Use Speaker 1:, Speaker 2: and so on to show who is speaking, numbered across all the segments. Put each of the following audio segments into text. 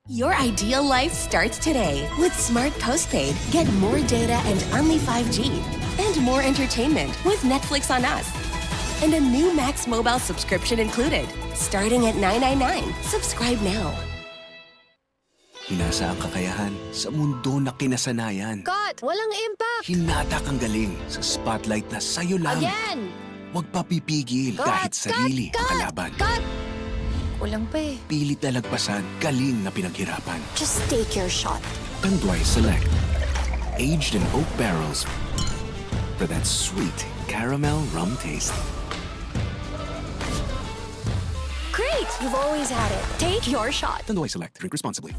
Speaker 1: Your ideal life starts today with Smart Postpaid. Get more data and only 5G. And more entertainment with Netflix on Us. And a new Max Mobile subscription included. Starting at $9.99. Subscribe now.
Speaker 2: Hinasa ang kakayahan sa mundo na kinasanayan.
Speaker 3: Cut! Walang impact!
Speaker 2: Hinatak ang galing sa spotlight na sa'yo lang.
Speaker 3: Again!
Speaker 2: Huwag papipigil kahit sarili ang kalaban.
Speaker 3: Cut! Kulang pa eh.
Speaker 2: Pilit na lagpasan, galing na pinaghirapan.
Speaker 3: Just take your shot.
Speaker 2: Tanduay Select. Aged in oak barrels for that sweet caramel rum taste.
Speaker 3: Great! You've always had it. Take your shot.
Speaker 2: Tanduay Select. Drink responsibly.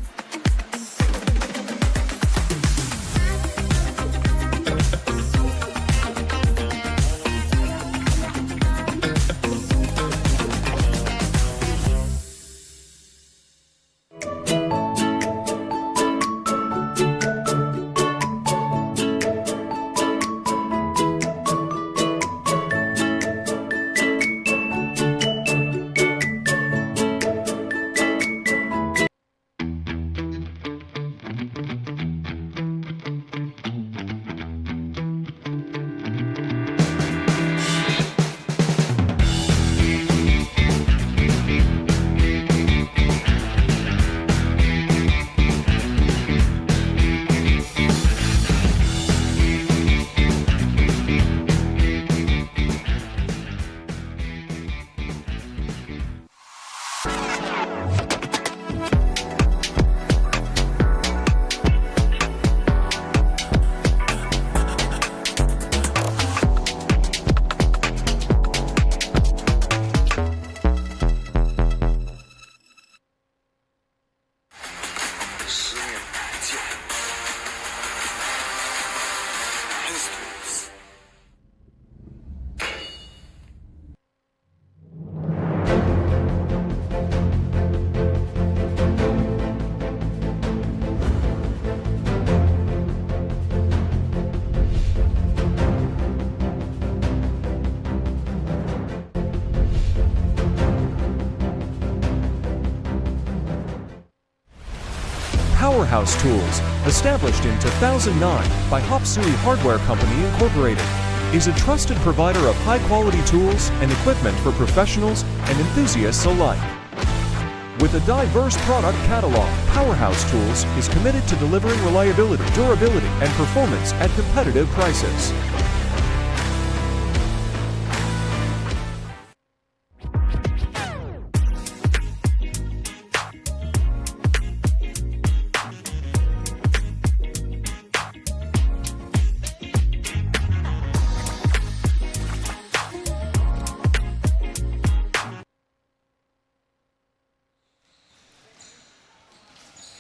Speaker 4: Powerhouse Tools, established in 2009 by Hopsui Hardware Company Incorporated, is a trusted provider of high-quality tools and equipment for professionals and enthusiasts alike. With a diverse product catalog, Powerhouse Tools is committed to delivering reliability, durability, and performance at competitive prices.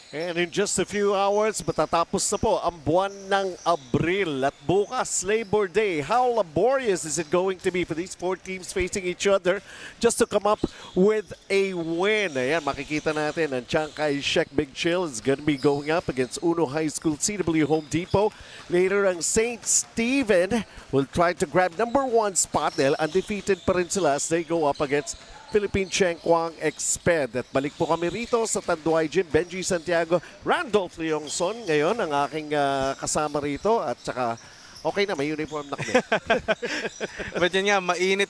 Speaker 5: And in just a few hours, matatapos na po ang buwan ng Abril. At bukas, Labor Day. How laborious is it going to be for these four teams facing each other just to come up with a win? Ayan, makikita natin ang Chiang Kai-shek Big Chill is going to be going up against Uno High School CW Home Depot. Later, ang St. Stephen will try to grab number 1 spot. Dahil undefeated pa rin sila as they go up against Philippine Cheng Kwang Exped. At balik po kami rito sa Tanduay Gym. Benji Santiago, Randolph Leongson ngayon ang aking kasama rito. At saka, okay na, may uniform na kami.
Speaker 6: But yun nga, mainit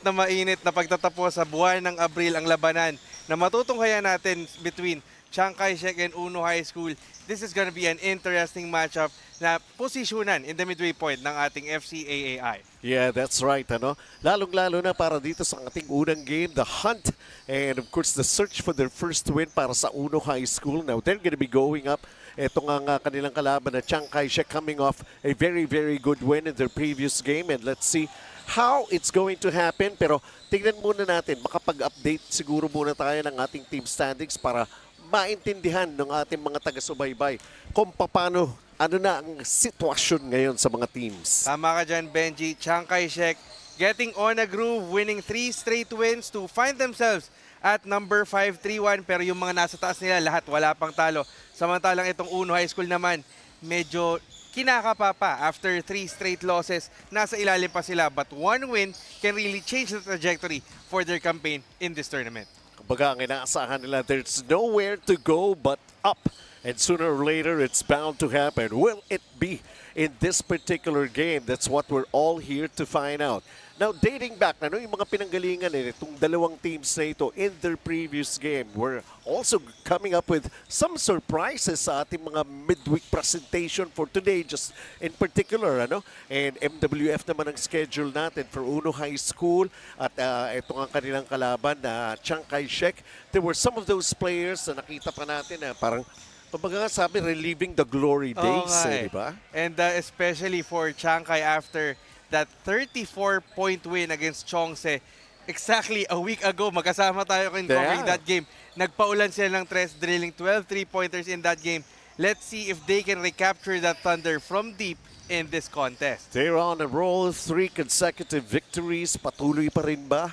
Speaker 6: na pagtatapos sa buwan ng Abril ang labanan na matutunghayan natin between Chiang Kai-shek and Uno High School. This is gonna be an interesting matchup na posisyonan in the midway point ng ating FCAAI.
Speaker 5: Yeah, that's right. Ano? Lalong-lalo na para dito sa ating unang game, the hunt and of course the search for their first win para sa Uno High School. Now, they're gonna be going up. Ito nga kanilang kalaban na Chiang Kai-shek coming off a very, very good win in their previous game. And let's see how it's going to happen. Pero tingnan muna natin, makapag-update siguro muna tayo ng ating team standings para maintindihan ng ating mga taga-subaybay kung paano, ano na ang sitwasyon ngayon sa mga teams.
Speaker 6: Tama ka dyan, Benji. Chiang Kai-shek getting on a groove, winning 3 straight wins to find themselves at number 5-3-1. Pero yung mga nasa taas nila, lahat wala pang talo. Samantalang itong Uno High School naman, medyo kinakapa pa after 3 straight losses. Nasa ilalim pa sila, but one win can really change the trajectory for their campaign in this tournament.
Speaker 5: Kumbaga, ang inaasahan nila, there's nowhere to go but up. And sooner or later, it's bound to happen. Will it be in this particular game? That's what we're all here to find out. Now, dating back, yung mga pinanggalingan itong dalawang teams na ito in their previous game, we're also coming up with some surprises sa ating mga midweek presentation for today, just in particular. And MWF naman ang schedule natin for Uno High School at ito ang kanilang kalaban na Chiang Kai-shek. There were some of those players na nakita pa natin na parang kumbaga nga sabi, reliving the glory days, di ba?
Speaker 6: And especially for Chiang Kai after that 34-point win against Chongse. Exactly a week ago, magkasama tayo in covering that game. Nagpaulan sila ng tres, drilling 12 3-pointers in that game. Let's see if they can recapture that thunder from deep in this contest.
Speaker 5: They're on a roll, 3 consecutive victories. Patuloy pa rin ba?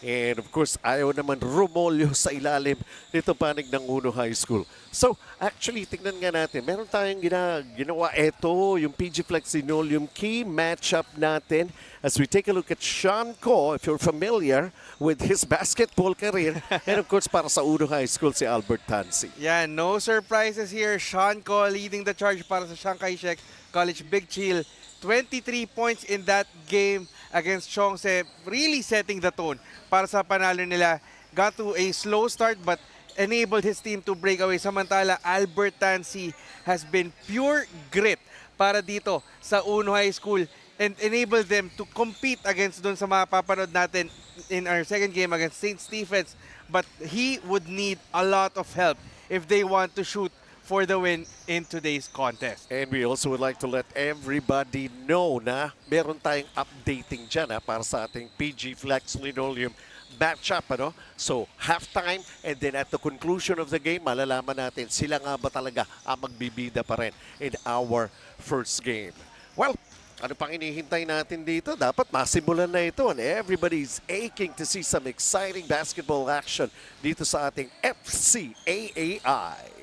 Speaker 5: And of course, ayaw naman rumolyo sa ilalim nito panig ng Uno High School. So, actually, tingnan nga natin. Meron tayong ginawa. Ito, yung PG Flex Linoleum key matchup natin. As we take a look at Sean Ko, if you're familiar with his basketball career. And of course, para sa Uno High School, si Albert Tansi.
Speaker 6: Yeah, no surprises here. Sean Ko leading the charge para sa Chiang Kai-shek College Big Chill. 23 points in that game against Chongse, really setting the tone para sa panalo nila. Got to a slow start but enabled his team to break away. Samantala, Albert Tansi has been pure grit para dito sa Uno High School and enabled them to compete against dun sa mga papanood natin in our second game against St. Stephen's. But he would need a lot of help if they want to shoot for the win in today's contest.
Speaker 5: And we also would like to let everybody know na meron tayong updating dyan para sa ating PG Flex Linoleum matchup. So, halftime and then at the conclusion of the game, malalaman natin sila nga ba talaga ang magbibida pa rin in our first game. Well, ano pang inihintay natin dito? Dapat masimulan na ito and everybody's aching to see some exciting basketball action dito sa ating FCAAI.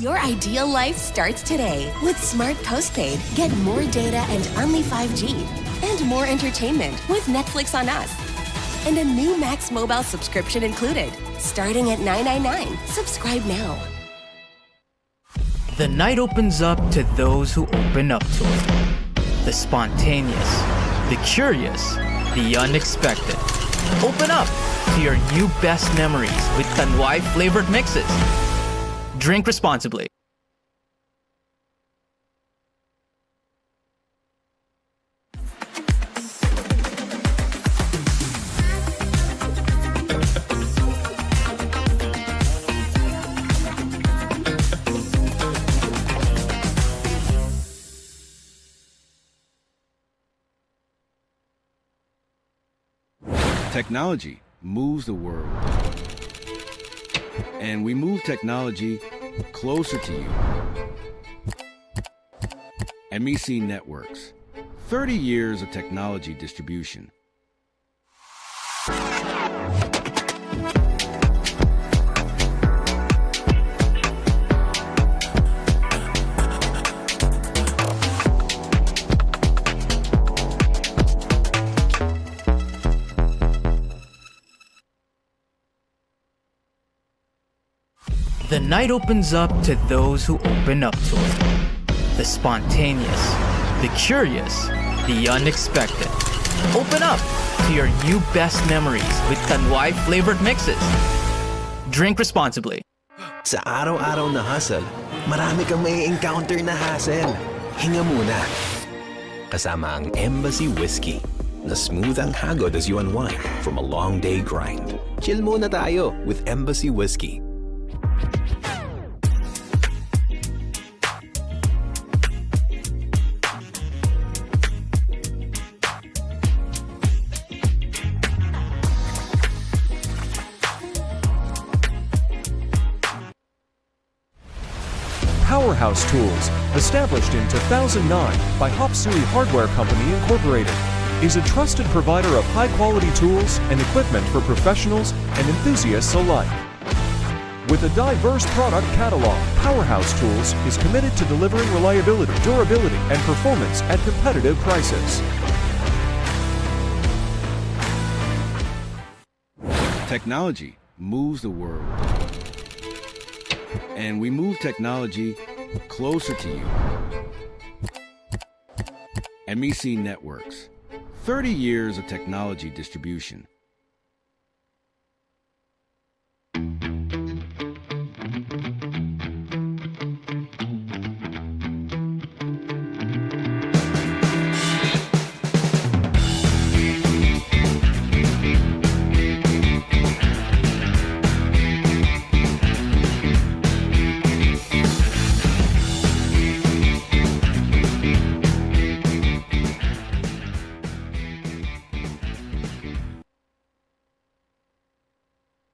Speaker 1: Your ideal life starts today with Smart Postpaid. Get more data and only 5G. And more entertainment with Netflix on Us. And a new Max Mobile subscription included. Starting at $9.99. Subscribe now.
Speaker 7: The night opens up to those who open up to it. The spontaneous, the curious, the unexpected. Open up to your new best memories with Tanduay flavored mixes. Drink responsibly.
Speaker 8: Technology moves the world. And we move technology closer to you. MEC Networks, 30 years of technology distribution.
Speaker 7: The night opens up to those who open up to it. The spontaneous, the curious, the unexpected. Open up to your new best memories with Tanduay flavored mixes. Drink responsibly.
Speaker 9: Sa araw-araw na hustle, marami kang may encounter na hassle. Hinga muna. Kasama ang Embassy Whiskey na smooth ang hagod as you unwind from a long day grind. Chill muna tayo with Embassy Whiskey.
Speaker 4: Powerhouse Tools, established in 2009 by Hop-Sui Hardware Company Incorporated, is a trusted provider of high-quality tools and equipment for professionals and enthusiasts alike. With a diverse product catalog, Powerhouse Tools is committed to delivering reliability, durability, and performance at competitive prices.
Speaker 8: Technology moves the world. And we move technology closer to you. MEC Networks. 30 years of technology distribution.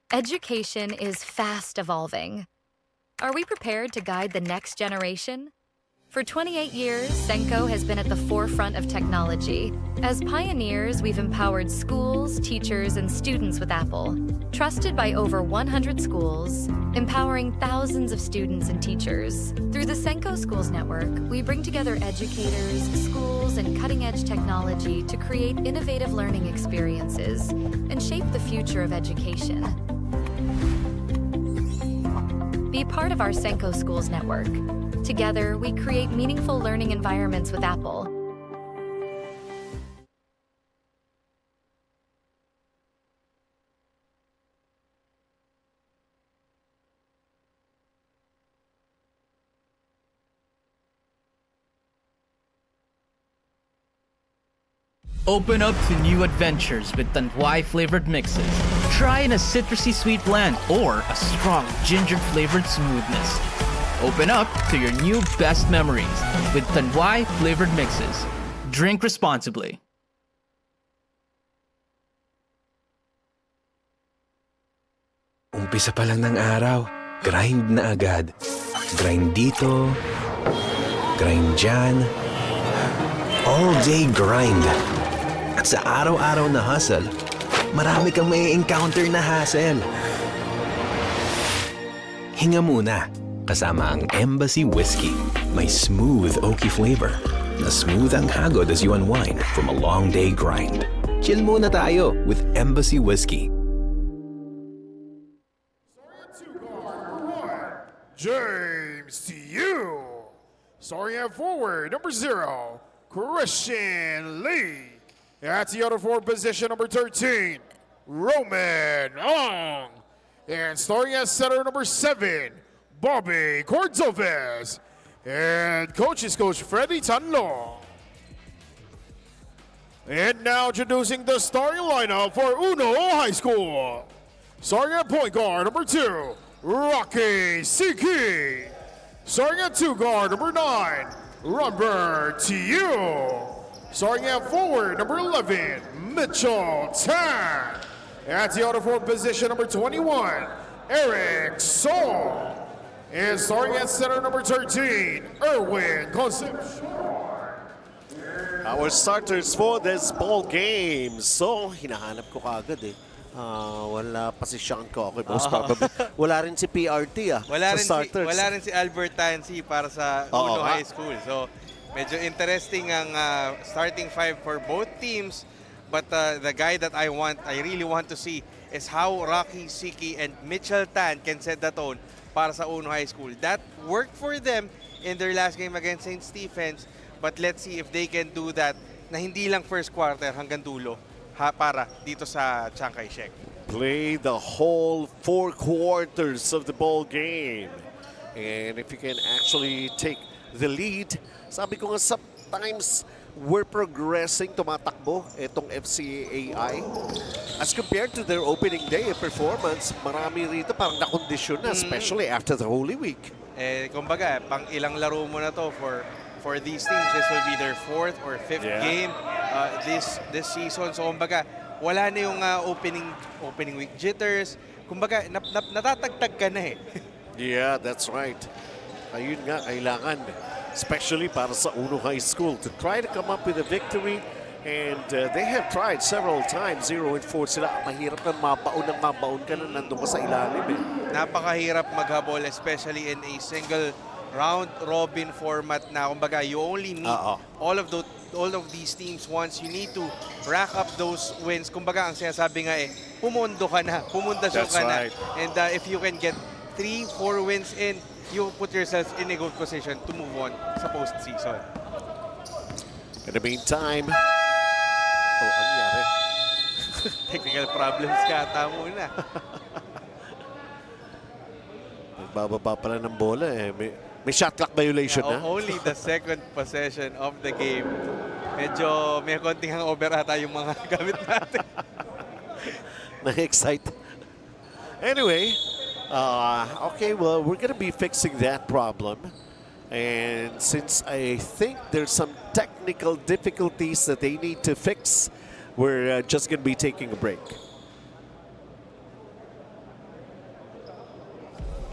Speaker 10: Education is fast evolving. Are we prepared to guide the next generation? For 28 years, Senko has been at the forefront of technology. As pioneers, we've empowered schools, teachers, and students with Apple. Trusted by over 100 schools, empowering thousands of students and teachers. Through the Senko Schools Network, we bring together educators, schools, and cutting-edge technology to create innovative learning experiences and shape the future of education. Be part of our Senko Schools Network. Together, we create meaningful learning environments with Apple.
Speaker 7: Open up to new adventures with Tanduay flavored mixes. Try in a citrusy sweet blend or a strong ginger flavored smoothness. Open up to your new best memories with Tanduay flavored mixes. Drink responsibly.
Speaker 9: Umpisa pa lang ng araw, grind na agad. Grind dito, grind dyan. All day grind. At sa araw-araw na hustle, marami kang may encounter na hassle. Hinga muna, kasama ang Embassy Whiskey. May smooth oaky flavor na smooth ang hagod as you unwind from a long day grind. Chill muna tayo with Embassy Whiskey.
Speaker 11: James to you. Starting at forward, number 0, Christian Lee. At the other forward position, number 13, Roman Ong. And starting at center, number 7, Bobby Cordovez. And coach is Coach Freddy Tanlo. And now introducing the starting lineup for Uno High School. Starting at point guard, number 2, Rocky Siki. Starting at 2 guard, number 9, Robert Tiu. Starting at forward, number 11, Mitchell Tan. At the other forward position, number 21, Eric Sol. And starting at center, number 13, Erwin Concepcion.
Speaker 5: Our starters for this ball game. So, hinahanap ko kagad eh. Wala pa si Sean Coco, most probably. Wala rin si PRT
Speaker 6: Wala rin si Albert Tansi para sa Uno High School. So, medyo interesting ang starting 5 for both teams. But the guy that I really want to see is how Rocky Siki and Mitchell Tan can set the tone para sa Uno High School. That worked for them in their last game against St. Stephens. But let's see if they can do that na hindi lang first quarter hanggang dulo para dito sa Chiang Kai-shek.
Speaker 5: Play the whole 4 quarters of the ball game. And if you can actually take the lead, sabi ko nga sometimes we're progressing, tumatakbo itong FCAI. As compared to their opening day performance, marami rito parang nakondisyon na, especially after the Holy Week.
Speaker 6: Kumbaga, pang ilang laro mo na to for these teams. This will be their 4th or 5th game this season. So kumbaga, wala na yung opening week jitters. Kumbaga, natatagtag ka na eh.
Speaker 5: Yeah, that's right. Ayun nga, kailangan. Especially para sa Uno High School to try to come up with a victory. And they have tried several times. 0-4 sila. Mahirap na mabaon ka na nandun ka sa ilalim eh.
Speaker 6: napakahirap maghabol, especially in a single round robin format na kumbaga you only meet all of these teams once. You need to rack up those wins. Kumbaga ang sinasabi nga pumondo ka na, pumundasyon ka na. And if you can get 3-4 wins in, you put yourself in a good position to move on sa postseason.
Speaker 5: In the meantime, ano nangyari?
Speaker 6: Technical problems kata muna.
Speaker 5: Nagbababa pala ng bola eh. May shot clock violation na.
Speaker 6: Only the second possession of the game. Medyo may konting hangover ata yung mga gamit natin.
Speaker 5: Na-excite. Anyway, okay, well, we're gonna be fixing that problem. And since I think there's some technical difficulties that they need to fix, we're just gonna be taking a break.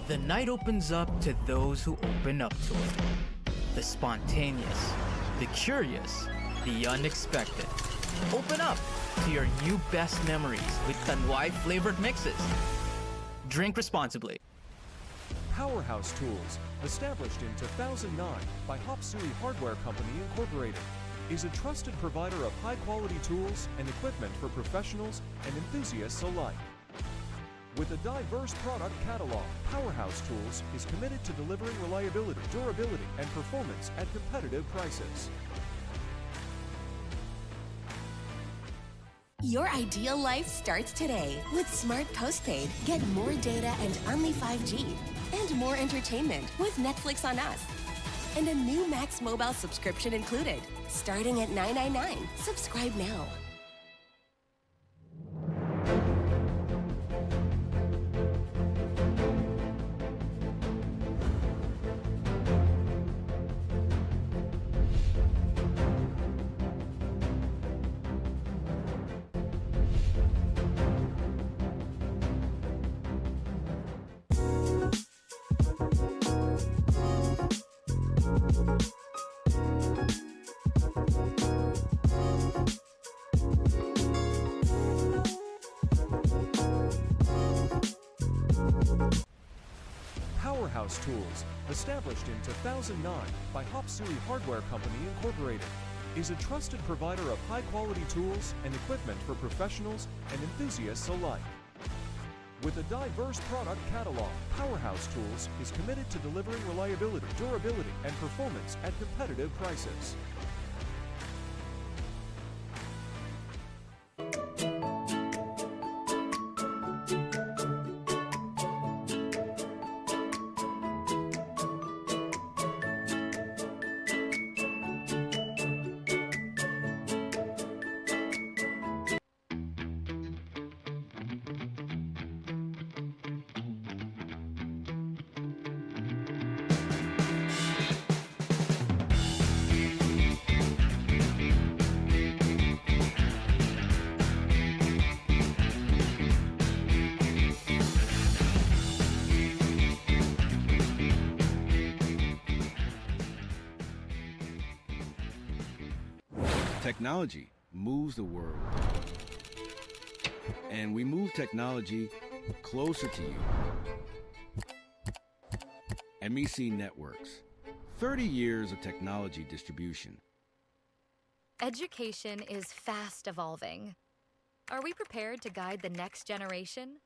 Speaker 7: The night opens up to those who open up to it. The spontaneous, the curious, the unexpected. Open up to your new best memories with Tanduay flavored mixes. Drink responsibly.
Speaker 4: Powerhouse Tools, established in 2009 by Hop-Sui Hardware Company Incorporated, is a trusted provider of high-quality tools and equipment for professionals and enthusiasts alike. With a diverse product catalog, Powerhouse Tools is committed to delivering reliability, durability, and performance at competitive prices.
Speaker 1: Your ideal life starts today with Smart Postpaid. Get more data and only 5G. And more entertainment with Netflix on Us. And a new Max Mobile subscription included. Starting at $9.99. Subscribe now.
Speaker 4: Powerhouse Tools, established in 2009 by Hop-Sui Hardware Company Incorporated, is a trusted provider of high-quality tools and equipment for professionals and enthusiasts alike. With a diverse product catalog, Powerhouse Tools is committed to delivering reliability, durability, and performance at competitive prices.
Speaker 8: Technology moves the world. And we move technology closer to you. MEC Networks. 30 years of technology distribution.
Speaker 10: Education is fast evolving. Are we prepared to guide the next generation?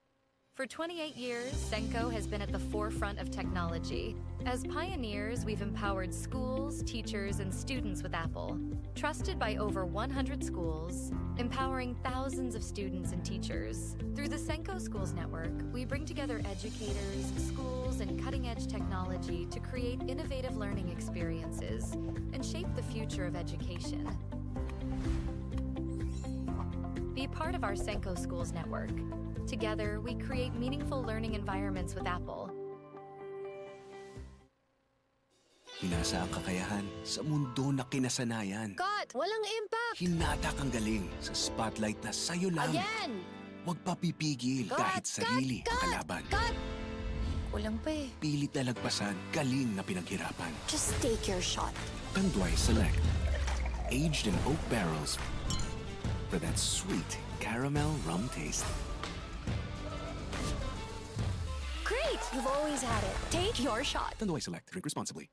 Speaker 10: For 28 years, Senko has been at the forefront of technology. As pioneers, we've empowered schools, teachers, and students with Apple. Trusted by over 100 schools, empowering thousands of students and teachers. Through the Senko Schools Network, we bring together educators, schools, and cutting-edge technology to create innovative learning experiences and shape the future of education. Be part of our Senko Schools Network. Together, we create meaningful learning environments with Apple.
Speaker 2: Hinasa ang kakayahan sa mundo na kinasanayan.
Speaker 3: Cut! Walang impact!
Speaker 2: Hinatak ang galing sa spotlight na sa'yo lang.
Speaker 3: Again!
Speaker 2: Huwag papipigil kahit sarili ang kalaban.
Speaker 3: Cut! Kulang pa eh.
Speaker 2: Pilit na lagpasan, galing na pinaghirapan.
Speaker 3: Just take your shot.
Speaker 2: Tanduay Select. Aged in oak barrels for that sweet caramel rum taste.
Speaker 3: Great! Great! You've always had it. Take your shot.
Speaker 2: Tanduay Select. Drink responsibly.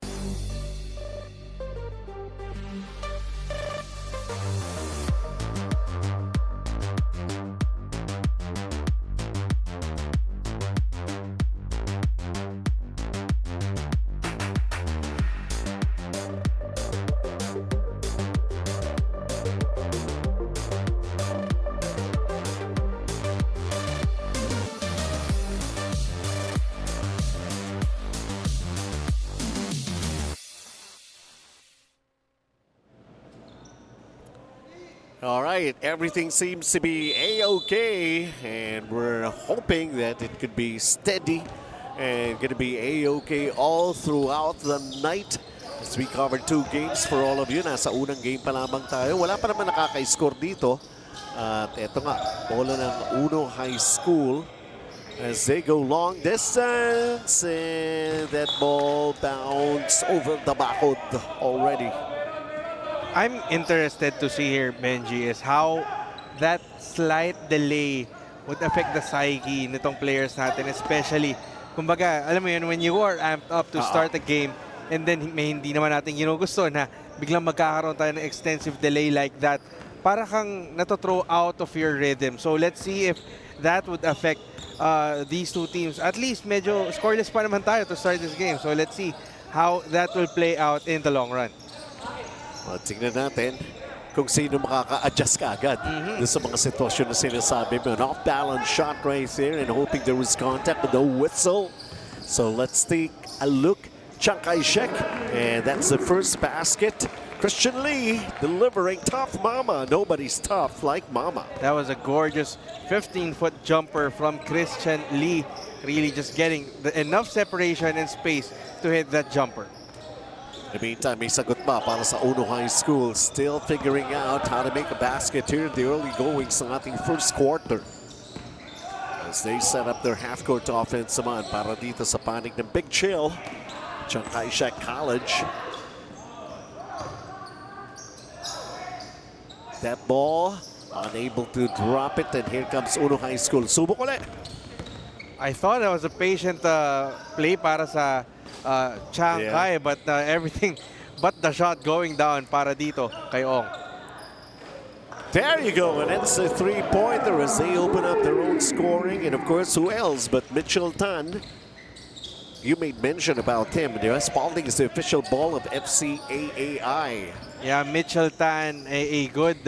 Speaker 5: All right, everything seems to be A-okay, and we're hoping that it could be steady and going to be A-okay all throughout the night. As we covered 2 games for all of you, nasa unang game pa lamang tayo. Wala pa naman nakaka-score dito. At eto nga, bola ng Uno High School as they go long distance, and that ball bounced over the bakod already.
Speaker 6: I'm interested to see here, Benji, is how that slight delay would affect the psyche nitong players natin, especially, kumbaga, alam mo yun, when you are amped up to start a game and then may hindi naman natin ginugusto na biglang magkakaroon tayo ng extensive delay like that, para kang nato-throw out of your rhythm. So let's see if that would affect these 2 teams. At least medyo scoreless pa naman tayo to start this game. So let's see how that will play out in the long run.
Speaker 5: Tingnan natin kung sino makaka-adjust kaagad doon sa mga sitwasyon na sinasabi mo. An off-balance shot right there and hoping there was contact but no whistle. So let's take a look. Chiang Kai-shek, and that's the first basket. Christian Lee delivering tough mama. Nobody's tough like mama.
Speaker 6: That was a gorgeous 15-foot jumper from Christian Lee. Really just getting enough separation and space to hit that jumper.
Speaker 5: In the meantime, may sagot ba para sa Uno High School. Still figuring out how to make a basket here in the early goings ng ating first quarter. As they set up their half-court offense naman para dito sa panig ng Big Chill, Chiang Kai-shek College. That ball, unable to drop it, and here comes Uno High School. Subok ulit.
Speaker 6: I thought that was a patient play para sa Chiang Kai, but everything but the shot going down para dito kay Ong.
Speaker 5: There you go, and that's a 3-pointer as they open up their own scoring. And of course, who else but Mitchell Tan? You made mention about him. Spalding is the official ball of FCAAI.
Speaker 6: Yeah, Mitchell Tan, a good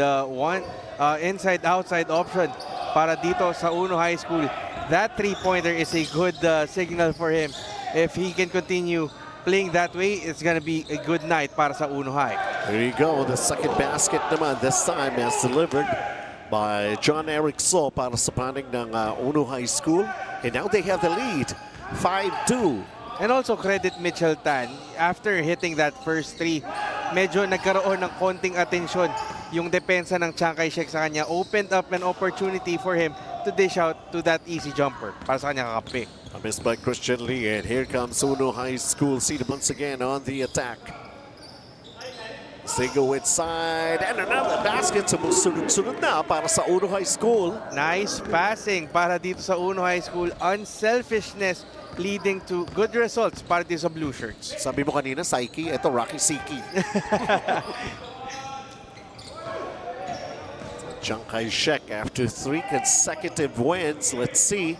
Speaker 6: inside-outside option para dito sa Uno High School. That 3-pointer is a good signal for him. If he can continue playing that way, it's going to be a good night para sa Uno High.
Speaker 5: There you go. The second basket naman this time is delivered by John Eric So para sa panig ng Uno High School. And now they have the lead, 5-2.
Speaker 6: And also credit Mitchell Tan. After hitting that first 3, medyo nagkaroon ng konting atensyon yung depensa ng Chiang Kai-shek sa kanya. Opened up an opportunity for him to dish out to that easy jumper para sa kanya kakapi.
Speaker 5: A miss by Christian Lee, and here comes Uno High School. See them once again on the attack. As they go inside, and another basket. Sumusunod-sunod na para sa Uno High School.
Speaker 6: Nice passing para dito sa Uno High School. Unselfishness leading to good results para dito sa Blue Shirts.
Speaker 5: Sabi mo kanina, Psyche. Ito, Rocky Siki. Chiang Kai-shek after 3 consecutive wins. Let's see.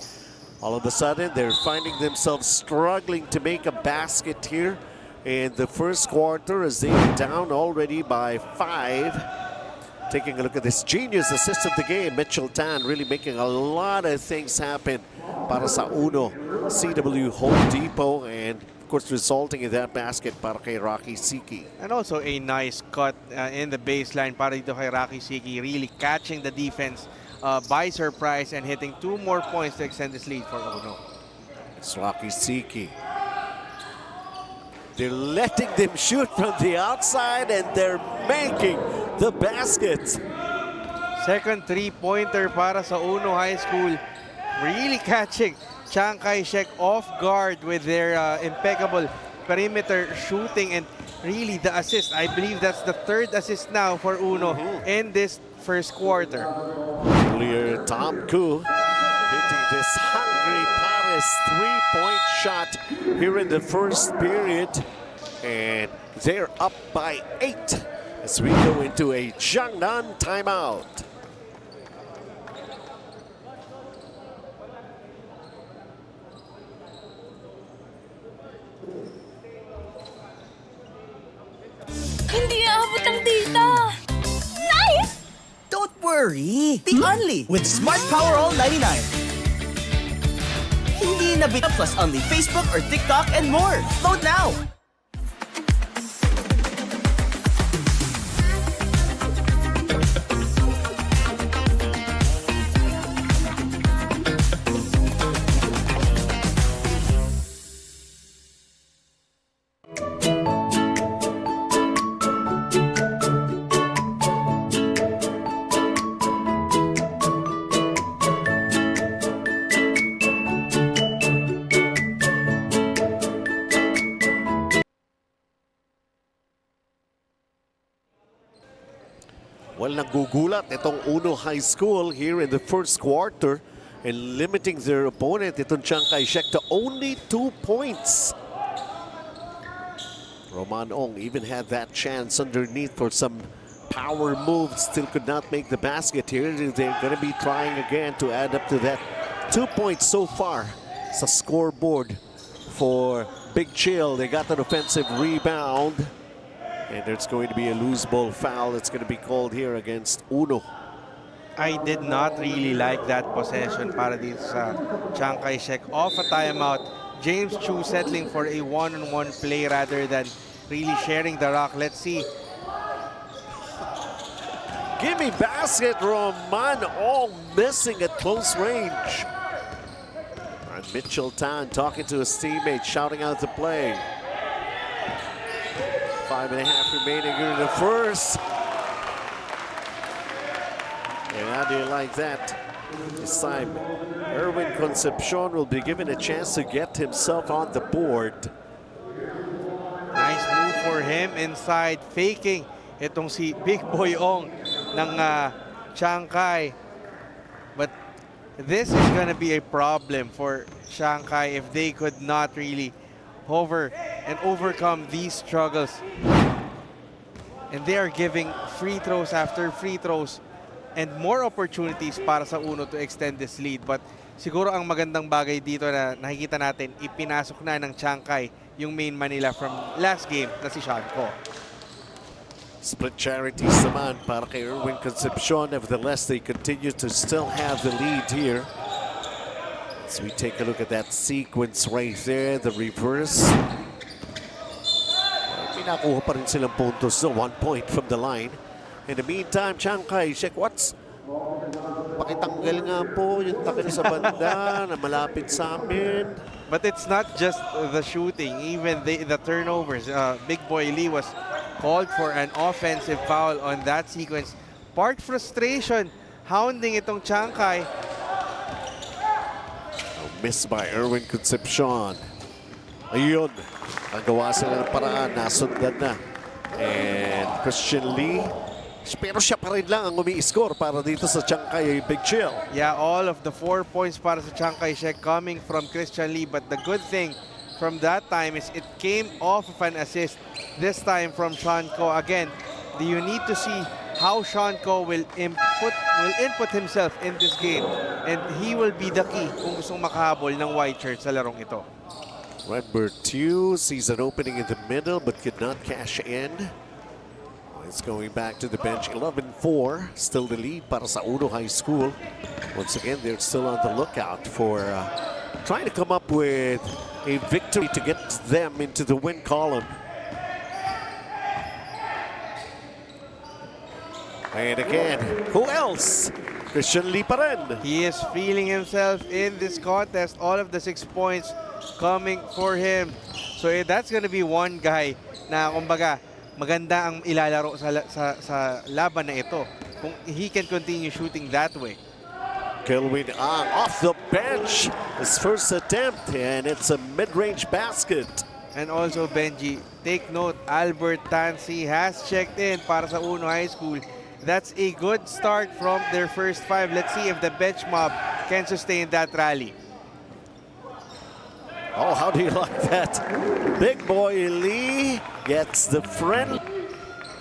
Speaker 5: All of a sudden, they're finding themselves struggling to make a basket here in the first quarter as they are down already by 5. Taking a look at this genius assist of the game, Mitchell Tan really making a lot of things happen para sa Uno CW Home Depot, and of course resulting in that basket para kay Rocky Siki.
Speaker 6: And also a nice cut in the baseline para dito kay Rocky Siki, really catching the defense by surprise and hitting 2 more points to extend this lead for Uno.
Speaker 5: It's Rocky Siki. They're letting them shoot from the outside and they're making the baskets.
Speaker 6: Second 3-pointer para sa Uno High School. Really catching Chiang Kai-shek off guard with their impeccable perimeter shooting, and really the assist. I believe that's the 3rd assist now for Uno in this first quarter.
Speaker 5: Earlier, Tom Koo hitting this hungry Paris three-point shot here in the first period. And they're up by 8 as we go into a Jiangnan timeout.
Speaker 3: Hindi aabot ang data. Nice!
Speaker 12: Don't worry, the Only with Smart Power All 99. Hindi na bita plus Only Facebook or TikTok and more. Load now!
Speaker 5: Well, nagugulat itong Uno High School here in the first quarter and limiting their opponent, itong Chiang Kai-shek, to only 2 points. Roman Ong even had that chance underneath for some power moves, still could not make the basket here. They're going to be trying again to add up to that 2 points so far sa scoreboard for Big Chill. They got an offensive rebound. And there's going to be a loose ball foul that's going to be called here against Uno.
Speaker 6: I did not really like that possession para dito sa Chiang Kai-shek. Off a timeout, James Chu settling for a one-on-one play rather than really sharing the rock. Let's see.
Speaker 5: Gimme basket, Roman, all missing at close range. And Mitchell Tan talking to his teammates, shouting out the play. 5.5 remaining here in the first. And how do you like that? This time, Erwin Concepcion will be given a chance to get himself on the board.
Speaker 6: Nice move for him inside, faking itong si Big Boy Ong ng Chiang Kai. But this is gonna be a problem for Chiang Kai if they could not really hover and overcome these struggles. And they are giving free throws after free throws and more opportunities para sa Uno to extend this lead. But siguro ang magandang bagay dito na nakikita natin, ipinasok na ng Chiang Kai yung main Manila from last game na si Sean Ko.
Speaker 5: Split charities naman para kay Erwin Concepcion. Nevertheless, they continue to still have the lead here. As we take a look at that sequence right there, the reverse. Pinakuha pa rin silang puntos, so 1 point from the line. In the meantime, Chiang Kai-shek, pakitanggal nga po yung takil sa banda na malapit sa amin.
Speaker 6: But it's not just the shooting, even the turnovers. Big Boy Lee was called for an offensive foul on that sequence. Part frustration, hounding itong Chiang Kai.
Speaker 5: Missed by Erwin Concepcion. Ayun, nagawa sila ng paraan, nasundan na. And Christian Lee, pero siya pa rin lang ang umi-score para dito sa Chiang Kai Big Chill.
Speaker 6: Yeah, all of the 4 points para sa Chiang Kai-shek coming from Christian Lee. But the good thing from that time is it came off of an assist, this time from Sean Ko. Again, you need to see how Sean Ko will input himself in this game. And he will be the key kung gustong makahabol ng white shirt sa larong ito.
Speaker 5: Redbird 2 sees an opening in the middle but could not cash in. It's going back to the bench. 11-4, still the lead para sa Uno High School. Once again, they're still on the lookout for trying to come up with a victory to get them into the win column. And again, who else? Christian Lee pa rin.
Speaker 6: He is feeling himself in this contest. All of the 6 points coming for him. So that's gonna be one guy na kumbaga maganda ang ilalaro sa laban na ito kung he can continue shooting that way.
Speaker 5: Kelvin Ang off the bench, his first attempt, and it's a mid-range basket.
Speaker 6: And also Benji, take note, Albert Tansi has checked in para sa Uno High School. That's a good start from their first 5. Let's see if the bench mob can sustain that rally.
Speaker 5: Oh, how do you like that? Big boy Lee gets the friend.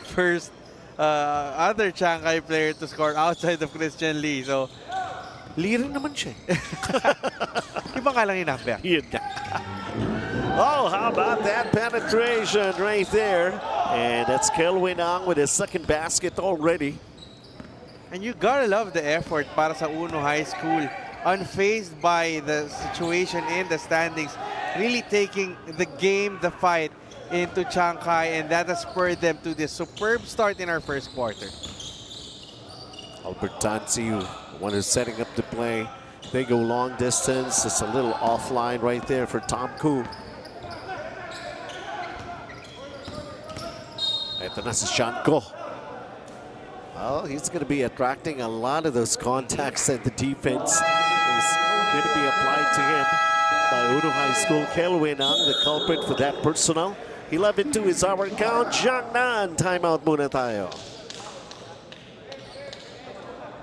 Speaker 6: First other Chiangkai player to score outside of Christian Lee. So,
Speaker 5: Lee rin naman siya.
Speaker 6: iba nga lang yung number.
Speaker 5: Oh, how about that penetration right there? And that's Kelvin Ang with his second basket already.
Speaker 6: And you gotta love the effort para sa Uno High School. Unfazed by the situation in the standings. Really taking the game, the fight into Chiangkai, and that has spurred them to this superb start in our first quarter.
Speaker 5: Albert Tansi, one who's setting up the play. They go long distance. It's a little offline right there for Tom Koo. Ito na si Shanko. Well, he's going to be attracting a lot of those contacts, and the defense is going to be applied to him by Uno High School. Kelvin Ang, the culprit for that personal. 11-2 is our count. Jiangnan, timeout muna tayo.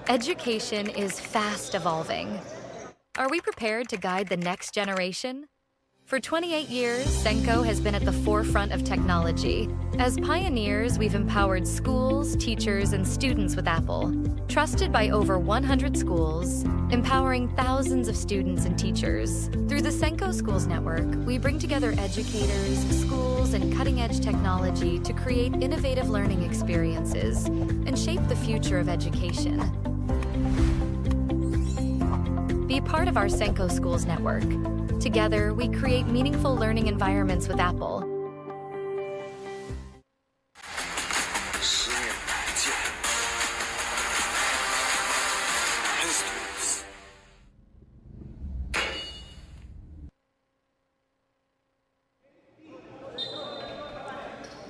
Speaker 10: Education is fast evolving. Are we prepared to guide the next generation? For 28 years, Senko has been at the forefront of technology. As pioneers, we've empowered schools, teachers, and students with Apple. Trusted by over 100 schools, empowering thousands of students and teachers. Through the Senko Schools Network, we bring together educators, schools, and cutting-edge technology to create innovative learning experiences and shape the future of education. Be part of our Senko Schools Network. Together, we create meaningful learning environments with Apple.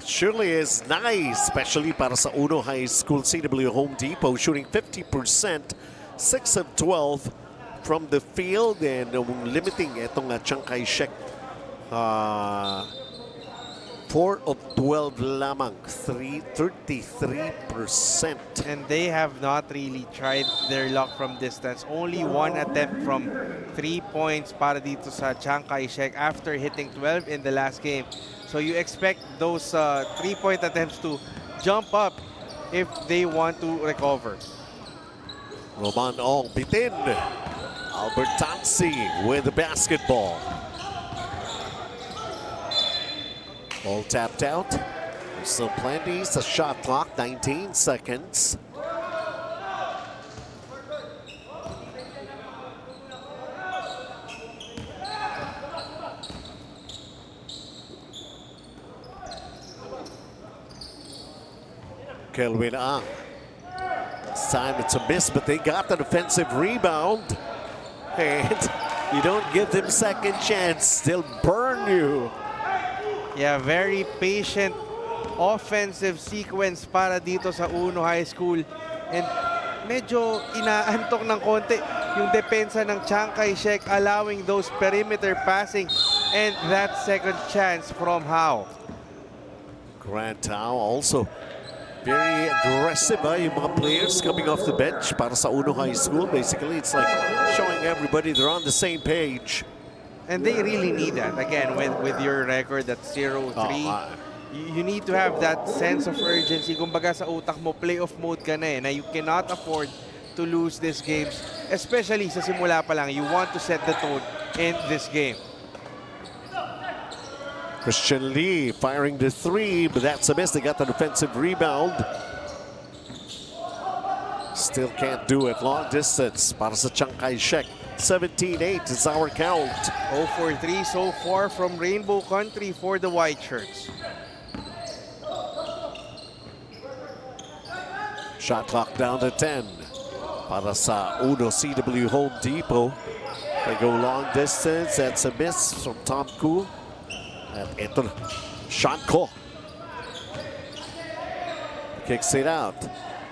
Speaker 5: Surely is nice, especially para sa Uno High School. CW Home Depot shooting 50%, 6 of 12 from the field, and limiting itong Chiangkai Shek. 4 of 12 lamang, 33%.
Speaker 6: And they have not really tried their luck from distance. Only one attempt from 3 points para dito sa Chiangkai Shek after hitting 12 in the last game. So you expect those 3-point attempts to jump up if they want to recover.
Speaker 5: Roman Ong bitin. Albert Tansi with the basketball. All tapped out. There's still plenty. It's a shot clock, 19 seconds. Kelvin Ang. This time it's a miss, but they got the defensive rebound. And you don't give them second chance, they'll burn you.
Speaker 6: Yeah, very patient offensive sequence para dito sa Uno High School. And medyo inaantok ng konti yung depensa ng Chiangkai Shek, allowing those perimeter passing and that second chance from Hao.
Speaker 5: Grant Hao also very aggressive, yung mga players coming off the bench para sa Uno High School. Basically, it's like showing everybody they're on the same page.
Speaker 6: And they really need that. Again, with your record at 0-3, you need to have that sense of urgency. Kumbaga sa utak mo, playoff mode ka na eh, na you cannot afford to lose these games. Especially sa simula pa lang, you want to set the tone in this game.
Speaker 5: Christian Lee firing the three, but that's a miss. They got the defensive rebound. Still can't do it. Long distance para sa Chiangkai Shek. 17-8 is our count.
Speaker 6: 0 for 3 so far from Rainbow Country for the White Shirts.
Speaker 5: Shot clock down to 10 para sa Uno CW Home Depot. They go long distance. That's a miss from Tom Koo. At ito na, Shanko. Kicks it out.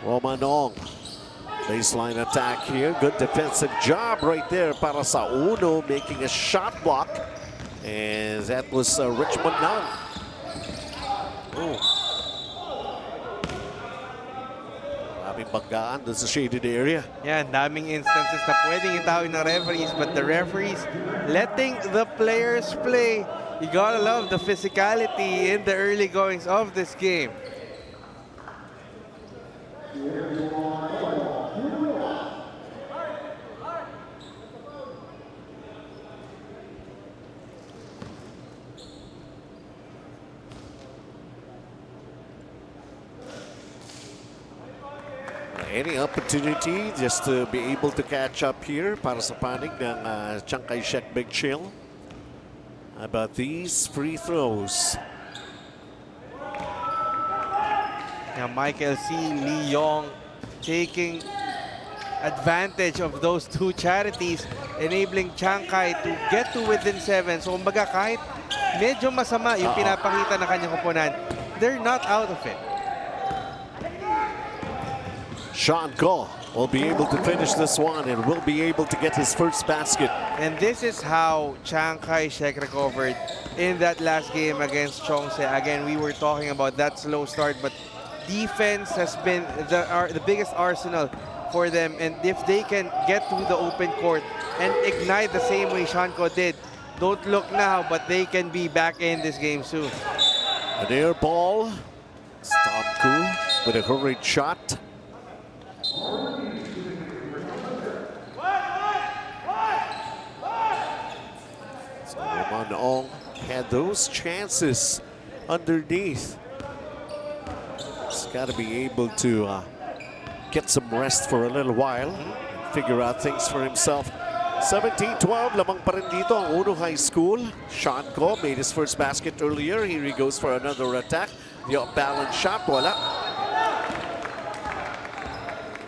Speaker 5: Roman Ong. Baseline attack here. Good defensive job right there para sa Uno, making a shot block. And that was Richmond Nang. Maraming banggaan doon sa shaded area.
Speaker 6: Yan, daming instances na pwedeng itawin ng referees, but the referees letting the players play. You gotta love the physicality in the early goings of this game.
Speaker 5: Any opportunity just to be able to catch up here para sa panig ng Chiang Kai-shek Big Chill. How about these free throws?
Speaker 6: Now Michael C. Lee Yong taking advantage of those two charities, enabling Chiang Kai to get to within 7. So kumbaga kahit medyo masama yung pinapakita ng kanyang koponan, they're not out of it.
Speaker 5: Sean Ko will be able to finish this one and will be able to get his first basket.
Speaker 6: And this is how Chiang Kai-shek recovered in that last game against Chongse. Again, we were talking about that slow start, but defense has been the biggest arsenal for them. And if they can get to the open court and ignite the same way Sean Ko did, don't look now, but they can be back in this game soon.
Speaker 5: An air ball. Stop Koo with a hurried shot. So Roman Ong had those chances underneath. He's got to be able to get some rest for a little while, figure out things for himself. 17-12, lamang pa rin dito ang Uno High School. Sean Ko made his first basket earlier. Here he goes for another attack. The up-balance shot, wala.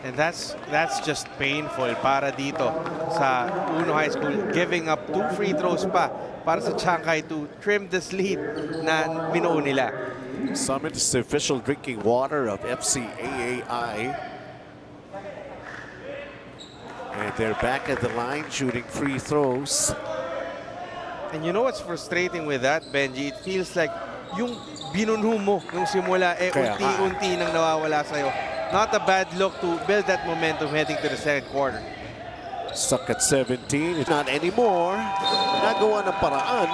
Speaker 6: And that's just painful para dito sa Uno High School, giving up 2 free throws pa para sa Chiang Kai to trim this lead na binuo nila.
Speaker 5: Summit is the official drinking water of FCAAI. And they're back at the line shooting free throws.
Speaker 6: And you know what's frustrating with that, Benji? It feels like yung binunho mo nung simula, unti-unti nang nawawala sa'yo. Not a bad look to build that momentum heading to the second quarter.
Speaker 5: Stuck at 17. Not anymore. Nagawa ng paraan.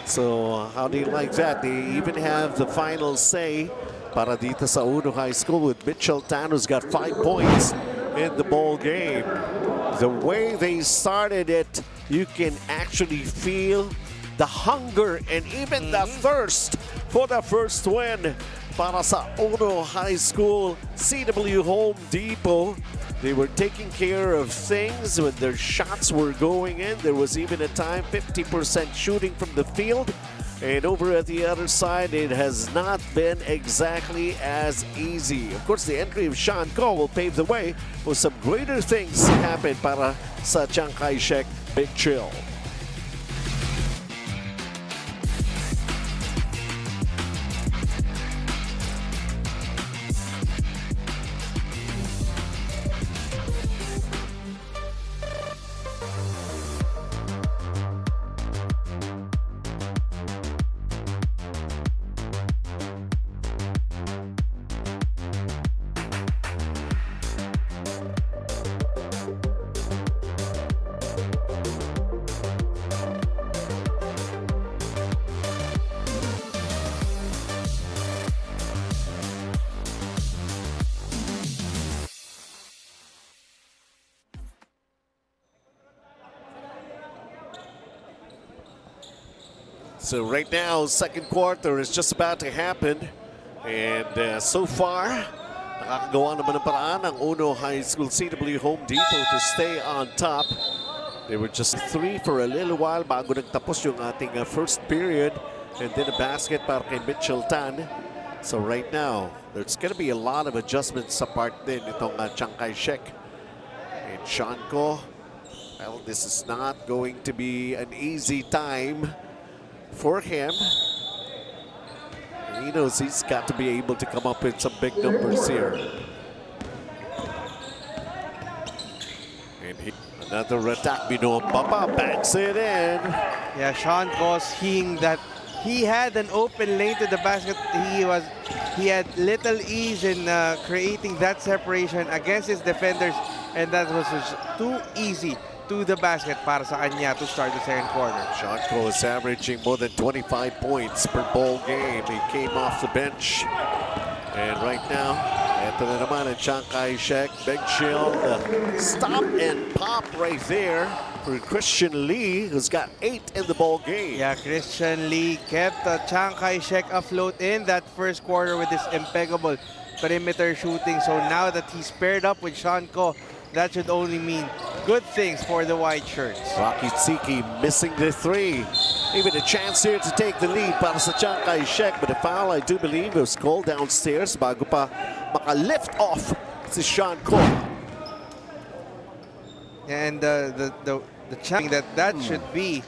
Speaker 5: So how do you like that? They even have the final say para dito sa Uno High School with Mitchell Tan, who's got 5 points in the ball game. The way they started it, you can actually feel the hunger and even the thirst for the first win para sa Uno High School. CW Home Depot, they were taking care of things when their shots were going in. There was even a time 50% shooting from the field. And over at the other side, it has not been exactly as easy. Of course, the entry of Sean Ko will pave the way for some greater things to happen para sa Chiang Kai-shek Big Chill. So right now, second quarter is just about to happen. And so far, nakakagawa naman ng paraan ang Uno High School CW Home Depot to stay on top. They were just 3 for a little while bago nagtapos yung ating first period. And then a basket para kay Mitchell Tan. So right now, there's going to be a lot of adjustments sa part din itong Chiang Kai-shek. And Sean Ko, well, this is not going to be an easy time for him. And he knows he's got to be able to come up with some big numbers here. And another attack, Binombapa backs it in.
Speaker 6: Yeah, Sean Ko seeing that He had an open lane to the basket. He had little ease in creating that separation against his defenders, and that was just too easy to the basket para sa kanya to start the second quarter.
Speaker 5: Seanco is averaging more than 25 points per ball game. He came off the bench. And right now, ito na naman ang Chiang Kai-shek. Big shield. Stop and pop right there for Christian Lee, who's got 8 in the ball game.
Speaker 6: Yeah, Christian Lee kept Chiang Kai-shek afloat in that first quarter with his impeccable perimeter shooting. So now that he's paired up with Seanco, that should only mean good things for the white shirts.
Speaker 5: Rocky Tsiki missing the 3. Even a chance here to take the lead para sa Chiang Kai-shek, but the foul, I do believe, was called downstairs bago pa maka-lift off si Seanco.
Speaker 6: And the challenge that should be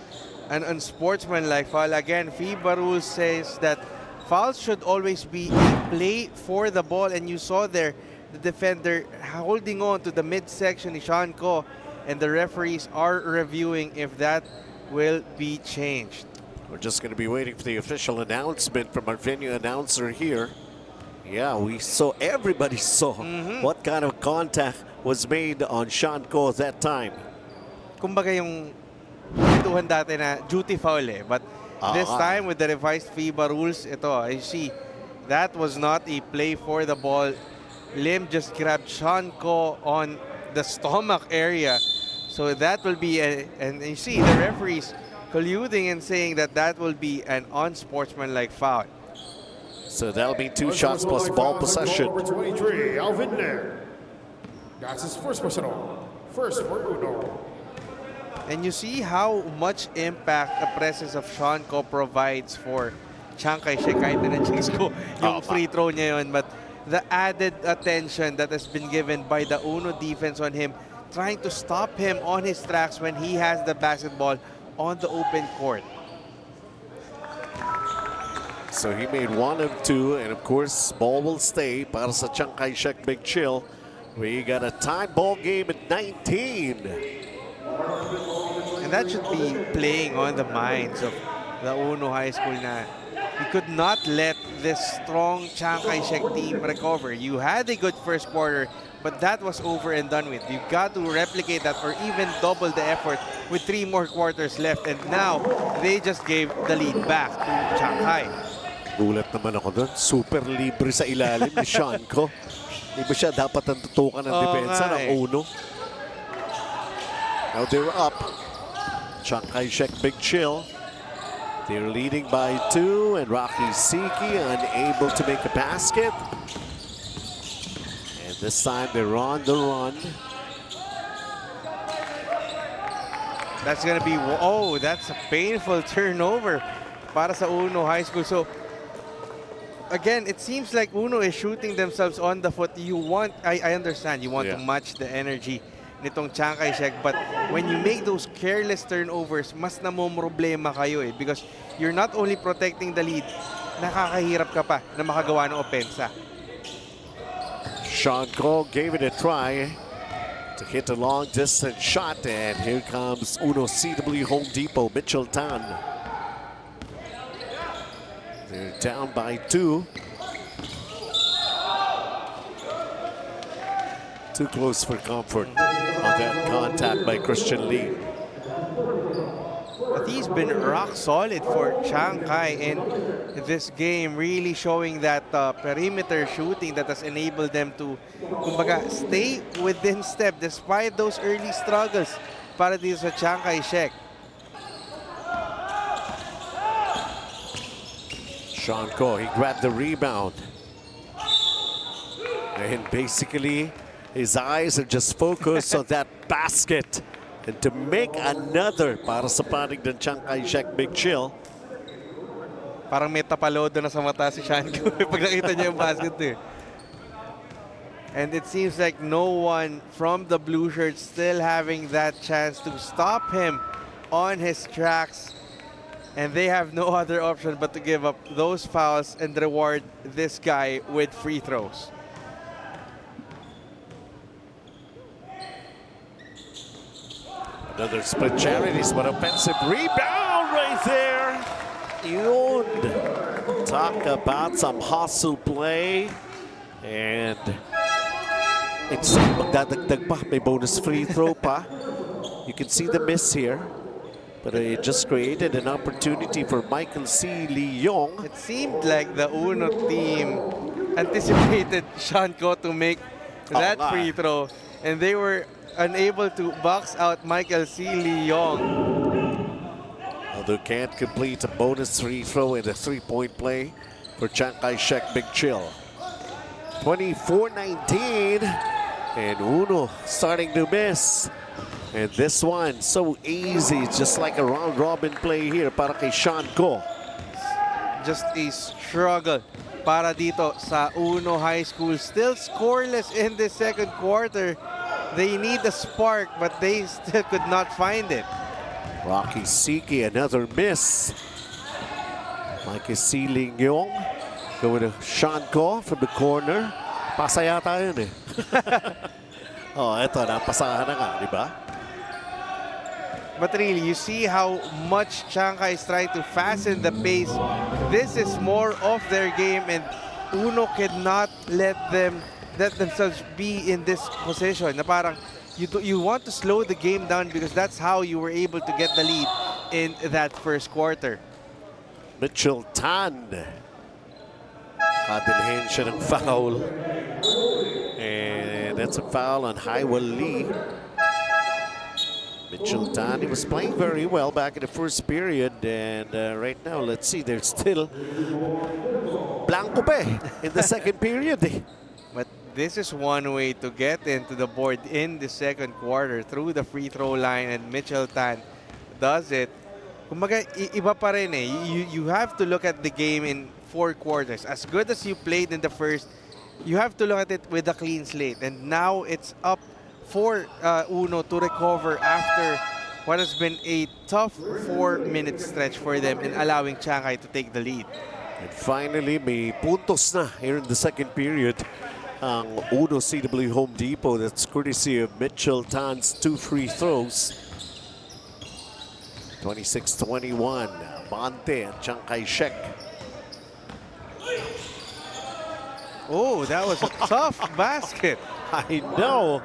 Speaker 6: an unsportsmanlike foul. Again, FIBA rules says that fouls should always be a play for the ball, and you saw there the defender holding on to the midsection ni Seanco, and the referees are reviewing if that will be changed.
Speaker 5: We're just going to be waiting for the official announcement from our venue announcer here. Yeah, everybody saw what kind of contact was made on Seanco at that time.
Speaker 6: Kumbaga yung ituhan dati na duty foul but this time with the revised FIBA rules, ito, I see, that was not a play for the ball. Lim just grabbed Seanco on the stomach area. So that will be, and you see the referees colluding and saying that that will be an unsportsmanlike foul.
Speaker 5: So that'll be 2 shots plus ball possession.
Speaker 11: Number 23, Alvin Nair. That's his first personal. First for Uno.
Speaker 6: And you see how much impact the presence of Seanco provides for Chiang Kai-shek. Kahit na na-chase ko yung free throw niya yun, but the added attention that has been given by the Uno defense on him, trying to stop him on his tracks when he has the basketball on the open court.
Speaker 5: So he made 1 of 2, and of course, ball will stay para sa Chiang Kai-shek Big Chill. We got a tie ball game at 19.
Speaker 6: And that should be playing on the minds of the Uno High School na you could not let this strong Chiang Kai-shek team recover. You had a good first quarter, but that was over and done with. You got to replicate that or even double the effort with 3 more quarters left. And now, they just gave the lead back to Chiang Kai.
Speaker 5: Gulat naman ako doon. Super libre sa ilalim ni Seanco. Di ba siya dapat ang tutukan ng depensa ng Uno? Now they're up. Chiang Kai-shek Big Chill. They're leading by 2, and Rocky Siki unable to make a basket. And this time they're on the run.
Speaker 6: That's gonna be, oh, that's a painful turnover para sa Uno High School. So, again, it seems like Uno is shooting themselves on the foot. You want, I understand, you want to match the energy nitong Chiang Kai-shek, but when you make those careless turnovers, mas namomroblema kayo because you're not only protecting the lead, nakakahirap ka pa na makagawa ng opensa.
Speaker 5: Seanco gave it a try to hit a long distance shot, and here comes Uno CW Home Depot, Mitchell Tan. They're down by 2. Too close for comfort on that contact by Christian Lee.
Speaker 6: But he's been rock solid for Chiang Kai in this game, really showing that perimeter shooting that has enabled them to, kumbaga, stay within step despite those early struggles para dito sa Chiang Kai-shek.
Speaker 5: Seanco, he grabbed the rebound. And basically, his eyes are just focused on that basket. And to make another para sa panig ng Chiang Kai-shek Big Chill.
Speaker 6: Parang may tapalodo na sa mata si Seanco pag nakita niya yung basket eh. And it seems like no one from the blue shirts still having that chance to stop him on his tracks. And they have no other option but to give up those fouls and reward this guy with free throws.
Speaker 5: Another split charities, but offensive rebound right there. Yun. Talk about some hustle play. And it's magdadagdag pa. May bonus free throw pa. You can see the miss here. But it just created an opportunity for Michael C. Leong.
Speaker 6: It seemed like the Uno team anticipated Sean Ko to make that free throw, and they were unable to box out Michael C. Leong.
Speaker 5: Although can't complete a bonus free throw in a three-point play for Chiang Kai-shek Big Chill. 24-19, and Uno starting to miss. And this one, so easy, just like a round-robin play here para kay Sean Ko.
Speaker 6: Just a struggle para dito sa Uno High School. Still scoreless in the second quarter. They need a spark, but they still could not find it.
Speaker 5: Rocky Siki, another miss. Mikey C. Lingyong going to Sean Ko from the corner. Pasa yata yun eh. Oh, eto, napasahan na nga, di ba?
Speaker 6: But really, you see how much Chiang Kai is trying to fasten the pace. This is more of their game, and Uno cannot let themselves be in this position. Na parang you want to slow the game down because that's how you were able to get the lead in that first quarter.
Speaker 5: Mitchell Tan. Kadilhin siya ng foul. And that's a foul on Haiwal Lee. Mitchell Tan, he was playing very well back in the first period, and right now, let's see, there's still blanco pa in the second period.
Speaker 6: But this is one way to get into the board in the second quarter through the free throw line, and Mitchell Tan does it. Kumbaga, iba pa rin eh. You have to look at the game in 4 quarters. As good as you played in the first, you have to look at it with a clean slate, and now it's up for Uno to recover after what has been a tough 4-minute stretch for them in allowing Chiang Kai to take the lead.
Speaker 5: And finally, may puntos na here in the second period. Ang Uno CW Home Depot, that's courtesy of Mitchell Tan's 2 free throws. 26-21, Bante at Chiang Kai-shek.
Speaker 6: Oh, that was a tough basket.
Speaker 5: I know.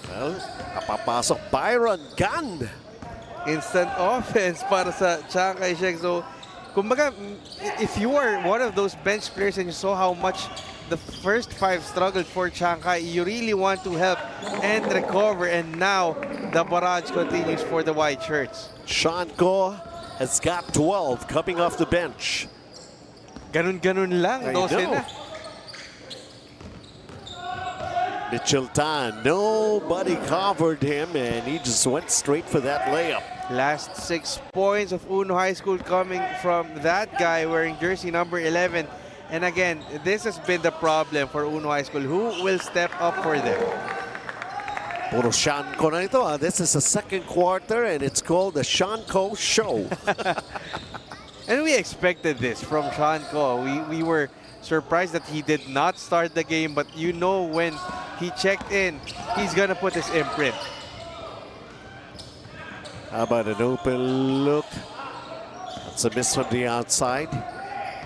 Speaker 5: Well, napapasok Byron Gand.
Speaker 6: Instant offense para sa Chiang Kai-shek. So, kumbaga, if you are one of those bench players and you saw how much the first 5 struggled for Chiang Kai, you really want to help and recover. And now, the barrage continues for the White Shirts.
Speaker 5: Sean Ko has got 12 coming off the bench.
Speaker 6: Ganun-ganun lang.
Speaker 5: I know. Mitchell Tan, nobody covered him, and he just went straight for that layup.
Speaker 6: Last 6 points of Uno High School coming from that guy wearing jersey number 11. And again, this has been the problem for Uno High School. Who will step up for them?
Speaker 5: Puro Sean Ko na ito. This is the second quarter, and it's called the Sean Ko Show.
Speaker 6: And we expected this from Sean Ko. We were surprised that he did not start the game, but you know when he checked in, he's gonna put his imprint.
Speaker 5: How about an open look? That's a miss from the outside.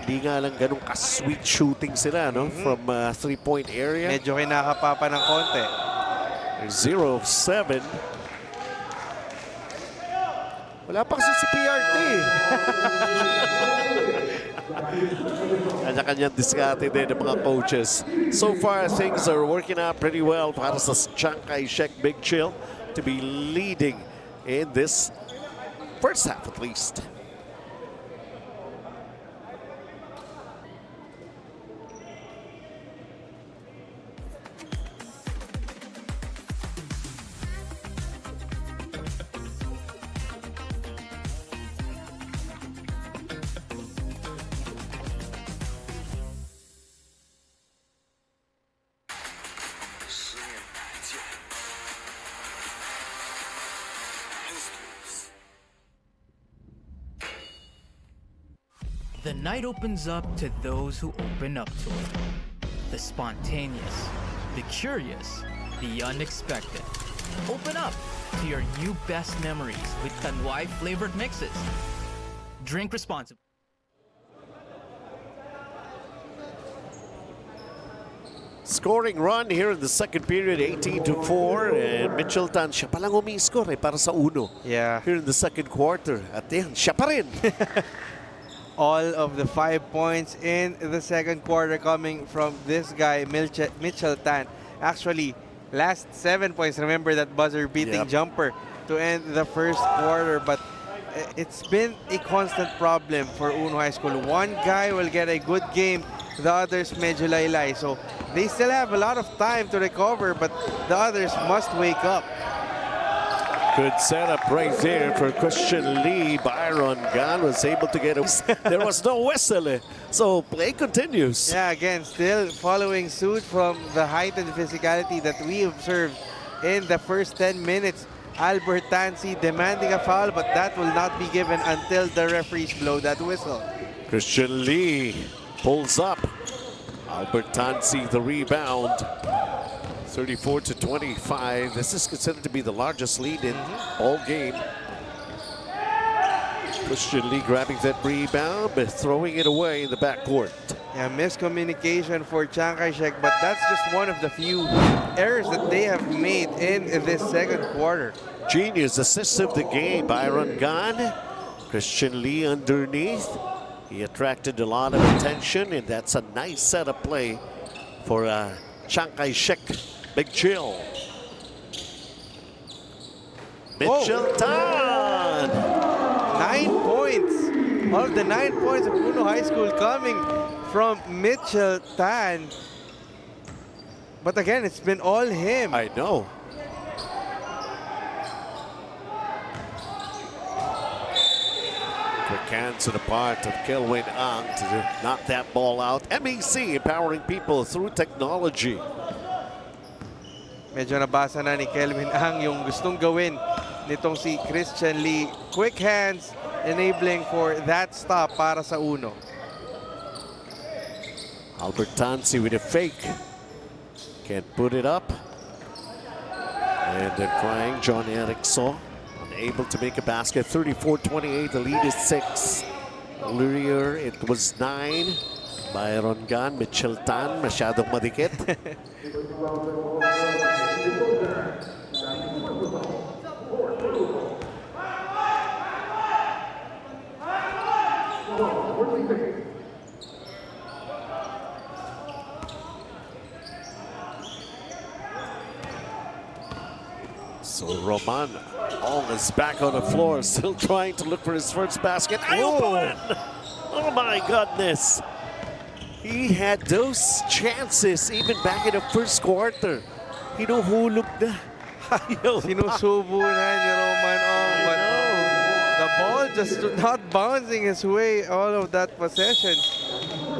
Speaker 5: Hindi nga lang ganun ka-sweet shooting sila, no? From 3-point area.
Speaker 6: Medyo kinakapapa ng konti.
Speaker 5: 0 of 7. Wala pa kasi si PRT. Kanya-kanyang diskarte din ng mga coaches. So far, things are working out pretty well para sa Chiang Kai-shek Big Chill to be leading in this first half at least.
Speaker 7: The night opens up to those who open up to it. The spontaneous, the curious, the unexpected. Open up to your new best memories with Tanduay flavored mixes. Drink responsibly.
Speaker 5: Scoring run here in the second period, 18-4. And Mitchell Tan, siya palang umi-score para sa uno.
Speaker 6: Yeah.
Speaker 5: Here in the second quarter. At yan, siya pa rin.
Speaker 6: All of the 5 points in the second quarter coming from this guy, Mitchell Tan. Actually, last 7 points. Remember that buzzer-beating jumper to end the first quarter. But it's been a constant problem for Uno High School. One guy will get a good game, the others medyo laylay. So they still have a lot of time to recover, but the others must wake up.
Speaker 5: Good setup right there for Christian Lee. Byron Gan was able to get a... There was no whistle. So play continues.
Speaker 6: Yeah, again, still following suit from the heightened physicality that we observed in the first 10 minutes. Albert Tansi demanding a foul, but that will not be given until the referees blow that whistle.
Speaker 5: Christian Lee pulls up. Albert Tansi the rebound. 34-25. This is considered to be the largest lead in all game. Christian Lee grabbing that rebound, but throwing it away in the backcourt.
Speaker 6: Yeah, miscommunication for Chiang Kai-shek, but that's just one of the few errors that they have made in this second quarter.
Speaker 5: Genius assist of the game, Byron Gan. Christian Lee underneath. He attracted a lot of attention, and that's a nice setup play for Chiang Kai-shek. Big chill. Mitchell Tan.
Speaker 6: 9 points. All of the 9 points of Uno High School coming from Mitchell Tan. But again, it's been all him.
Speaker 5: I know. Quick hands to the part of Kelwin Ang to knock that ball out. MEC empowering people through technology.
Speaker 6: Medyo nabasa na ni Kelvin Ang yung gustong gawin nitong si Christian Lee. Quick hands enabling for that stop para sa Uno.
Speaker 5: Albert Tansi with a fake. Can't put it up. And they're trying. John Erickson unable to make a basket. 34-28. The lead is 6. Earlier it was 9. Byron Gan, Mitchell Tan, masyadong madikit. So Roman Ong is back on the floor, still trying to look for his first basket. Open! Oh my goodness! He had those chances even back in the first quarter. Hinuhulog na.
Speaker 6: Sinusubo na ni Roman Ong, but the ball just not bouncing his way all of that possession.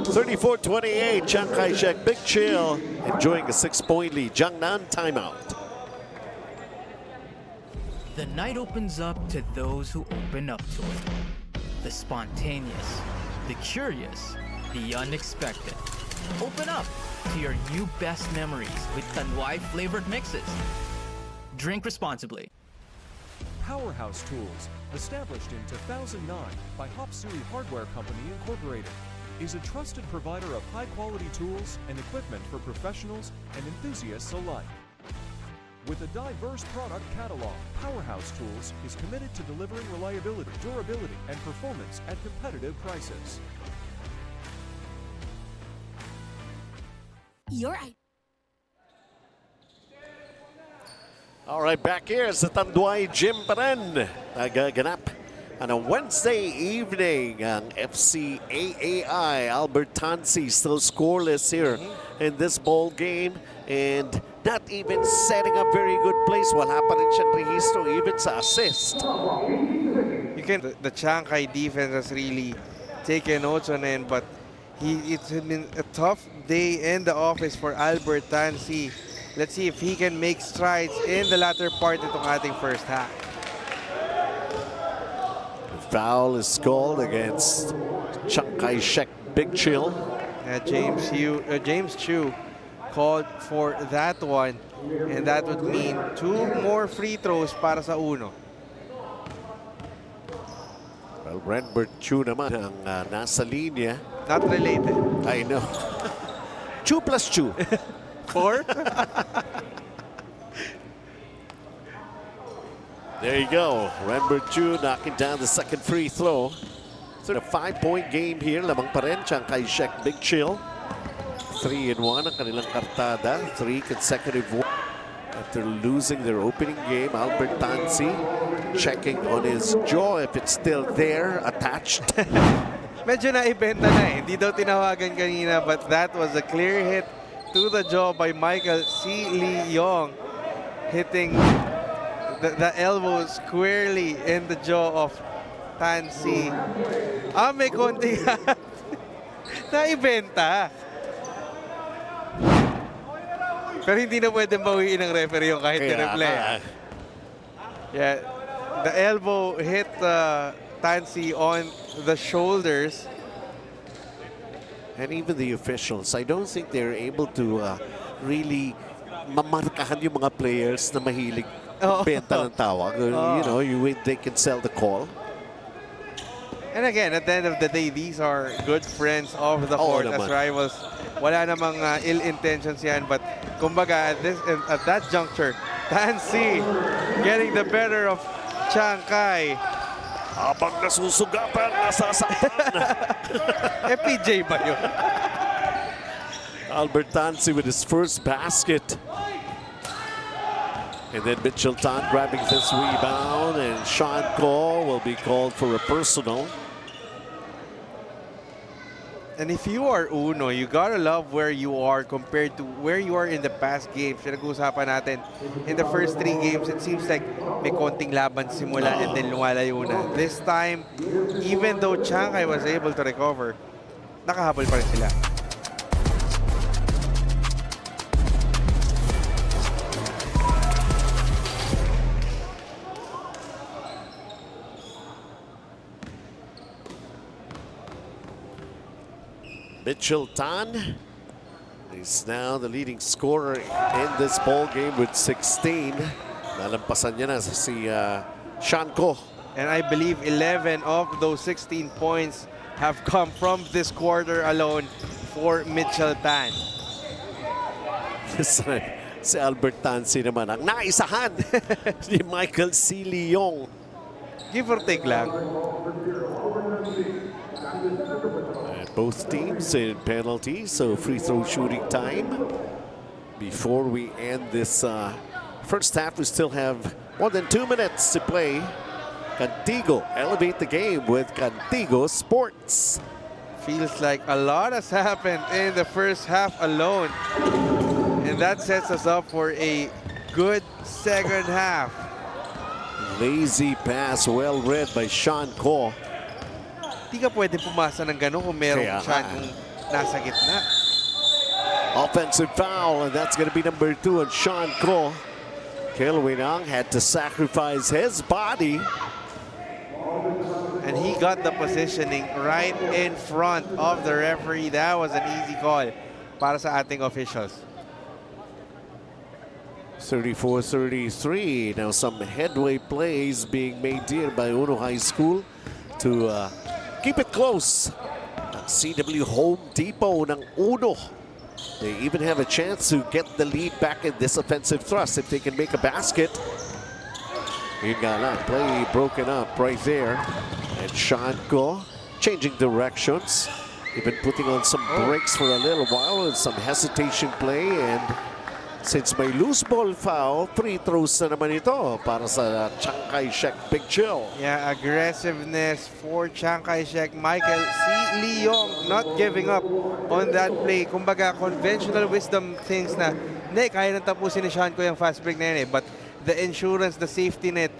Speaker 5: 34-28, Chiang Kai-shek, big chill, enjoying a 6-point lead. Jiangnan timeout.
Speaker 7: The night opens up to those who open up to it. The spontaneous, the curious, the unexpected. Open up to your new best memories with Tanduay flavored mixes. Drink responsibly.
Speaker 4: Powerhouse Tools, established in 2009 by Hop-Sui Hardware Company Incorporated, is a trusted provider of high-quality tools and equipment for professionals and enthusiasts alike. With a diverse product catalog, Powerhouse Tools is committed to delivering reliability, durability, and performance at competitive prices.
Speaker 5: All right, back here sa Tanduay Gym pa rin. Nagaganap on a Wednesday evening ang FCAAI. Albert Tansi still scoreless here in this ball game and not even setting up very good plays. Wala pa rin siyang rehistro even sa assist.
Speaker 6: The Chiang Kai defense has really taken notes on him, but it's been a tough day in the office for Albert Tansi. Let's see if he can make strides in the latter part itong ating first half.
Speaker 5: The foul is called against Chiang Kai-shek. Big chill.
Speaker 6: James Chu called for that one, and that would mean 2 more free throws para sa Uno.
Speaker 5: Well, Renbert Chu naman ang nasa linya.
Speaker 6: Not related.
Speaker 5: I know. Chu plus Chu.
Speaker 6: 4?
Speaker 5: There you go. Renbert Chu knocking down the second free throw. So a 5-point game here. Lamang pa rin. Chiang Kai-shek Big Chill. 3-1 ang kanilang kartada. 3 consecutive wins. After losing their opening game, Albert Tansi checking on his jaw if it's still there, attached.
Speaker 6: Medyo naibenta na eh. Hindi daw tinawagan kanina, but that was a clear hit to the jaw by Michael C. Lee Yong, hitting the elbow squarely in the jaw of Tansi. May konting naibenta. Pero hindi na pwede bawiin ng referee yung kahit i-replay. Yeah, the elbow hit Tansi on the shoulders.
Speaker 5: And even the officials, I don't think they're able to really mamarkahan yung mga players na mahilig benta ng tawag. You know, they can sell the call.
Speaker 6: And again, at the end of the day, these are good friends of the court as rivals. Wala namang ill intentions yan, but kumbaga at that juncture, Tansi getting the better of Chiang Kai.
Speaker 5: Habang nasusugatan, nasasaktan.
Speaker 6: PJ ba yun?
Speaker 5: Albert Tansi with his first basket. And then Mitchell Tan grabbing this rebound, and Sean Ko will be called for a personal.
Speaker 6: And if you are Uno, you gotta love where you are compared to where you are in the past games. Pinag-uusapan natin, in the first 3 games, it seems like may konting laban simula and then lumalayo na. This time, even though Chiang Kai was able to recover, nakahabol pa rin sila.
Speaker 5: Mitchell Tan is now the leading scorer in this ball game with 16. Nalampasan niya na si Sean Ko.
Speaker 6: And I believe 11 of those 16 points have come from this quarter alone for Mitchell Tan.
Speaker 5: Si Albert Tansi naman ang naisahan ni Michael C. Leong.
Speaker 6: Give or take lang.
Speaker 5: Both teams in penalties, so free throw shooting time. Before we end this first half, we still have more than 2 minutes to play. Cantigo elevate the game with Cantigo Sports.
Speaker 6: Feels like a lot has happened in the first half alone. And that sets us up for a good second half.
Speaker 5: Lazy pass, well read by Sean Ko.
Speaker 6: Di ka pwede pumasa ng gano'n kung merong chance kung nasa gitna.
Speaker 5: Offensive foul, and that's going to be number 2 on Sean Ko. Kilwinang had to sacrifice his body.
Speaker 6: And he got the positioning right in front of the referee. That was an easy call para sa ating officials.
Speaker 5: 34-33. Now some headway plays being made here by Uno High School to keep it close. CW Home Depot ng Uno. They even have a chance to get the lead back in this offensive thrust if they can make a basket. Yun nga lang, play broken up right there. And Sean Ko changing directions. Even putting on some brakes for a little while with some hesitation play. And since may loose ball foul, free throws na naman ito para sa Chiang Kai-shek Big Chill.
Speaker 6: Yeah, aggressiveness for Chiang Kai-shek. Michael C. Leong not giving up on that play. Kumbaga, conventional wisdom things na, hindi, kaya nang tapusin ni Sean Ko yung fast break na yun eh. But the insurance, the safety net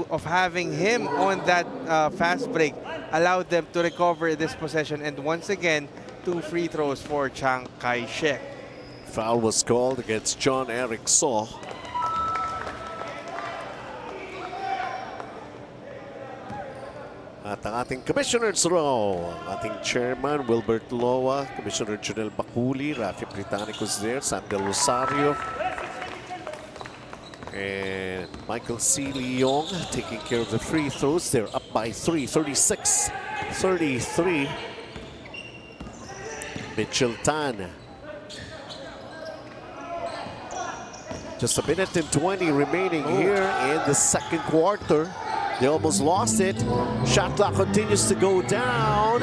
Speaker 6: of having him on that fast break allowed them to recover this possession. And once again, 2 free throws for Chiang Kai-shek.
Speaker 5: Foul was called against John Eric Saw. At ang ating Commissioner's Row, ang ating Chairman Wilbert Loa, Commissioner Junel Baculi, Rafi Britannicos there, Sandel Rosario. And Michael C. Leong taking care of the free throws. They're up by 3, 36-33. Mitchell Tan. Just a minute and 20 remaining here in the second quarter. They almost lost it. Shot clock continues to go down.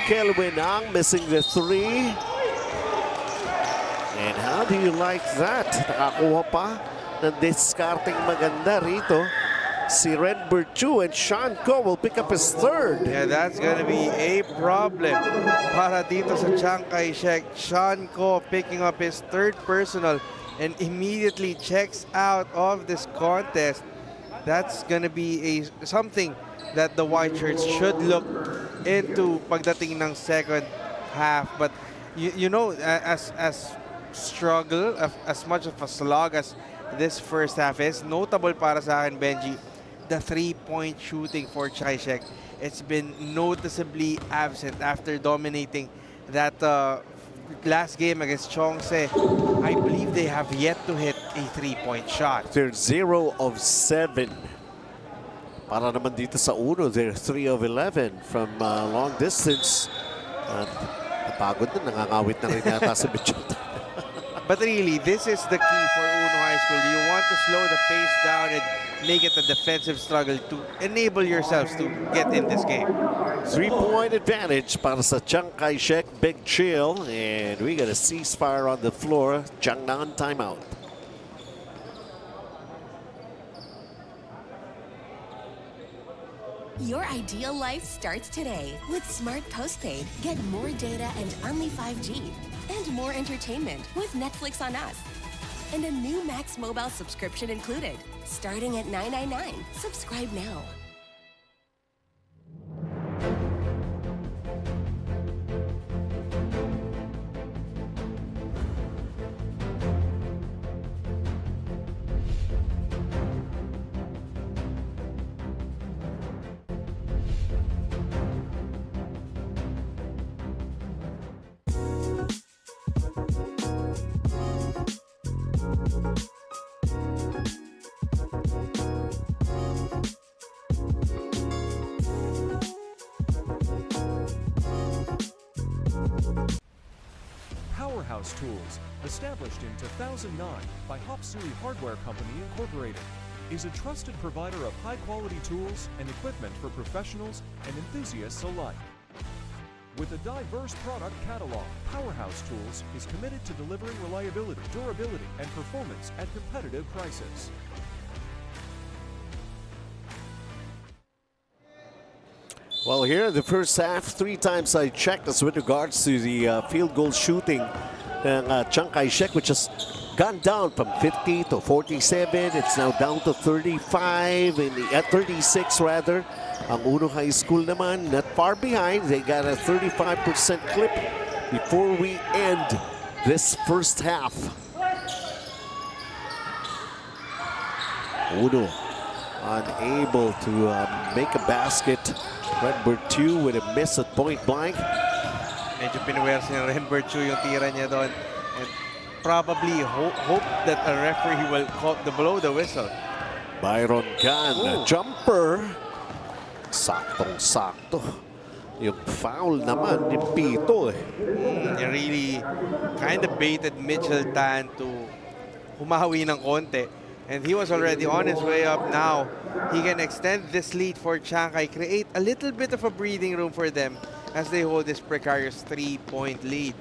Speaker 5: Kelvin Ang missing the 3. And how do you like that? Nakakuha pa ng discarding maganda rito. Si Renbert Chu and Sean Ko will pick up his third.
Speaker 6: Yeah, that's gonna be a problem para dito sa Chiang Kai-shek. Sean Ko picking up his third personal and immediately checks out of this contest. That's gonna be something that the white shirts should look into pagdating ng second half. But you know, as struggle, as much of a slog as this first half is, notable para sa akin, Benji, the three-point shooting for Kai-shek. It's been noticeably absent after dominating that last game against Chongse. I believe they have yet to hit a three-point shot.
Speaker 5: They're 0 of 7. Para naman dito sa uno, they're 3 of 11 from long distance. Napagod na, nangangawit na rin yata sa Mitchell.
Speaker 6: But really, this is the key for Uno High School. You want to slow the pace down and make it a defensive struggle to enable yourselves to get in this game.
Speaker 5: 3-point advantage para sa Chiang Kai-shek. Big chill, and we got a ceasefire on the floor. Changnan timeout.
Speaker 1: Your ideal life starts today with Smart Postpaid. Get more data and only 5G. And more entertainment with Netflix on Us. And a new Max Mobile subscription included. Starting at $9.99. Subscribe now.
Speaker 4: Powerhouse Tools, established in 2009 by Hopsui Hardware Company Incorporated, is a trusted provider of high-quality tools and equipment for professionals and enthusiasts alike. With a diverse product catalog, Powerhouse Tools is committed to delivering reliability, durability, and performance at competitive prices.
Speaker 5: Well, here in the first half, 3 times I checked as with regards to the field goal shooting and Chiang Kai-shek, which has gone down from 50 to 47. It's now down to 35, at 36 rather. Ang Uno High School naman, not far behind. They got a 35% clip before we end this first half. Uno unable to make a basket. Renbert Chu with a miss at point blank.
Speaker 6: Medyo pinuwersa ni Renbert Chu yung tira niya doon. And probably hope that a referee will blow the whistle.
Speaker 5: Byron Khan, jumper. Saktong-sakto. Yung foul naman ni Pito eh.
Speaker 6: He really kind of baited Mitchell Tan to humawi ng konti. And he was already on his way up now. He can extend this lead for Chiang Kai, create a little bit of a breathing room for them as they hold this precarious 3-point lead.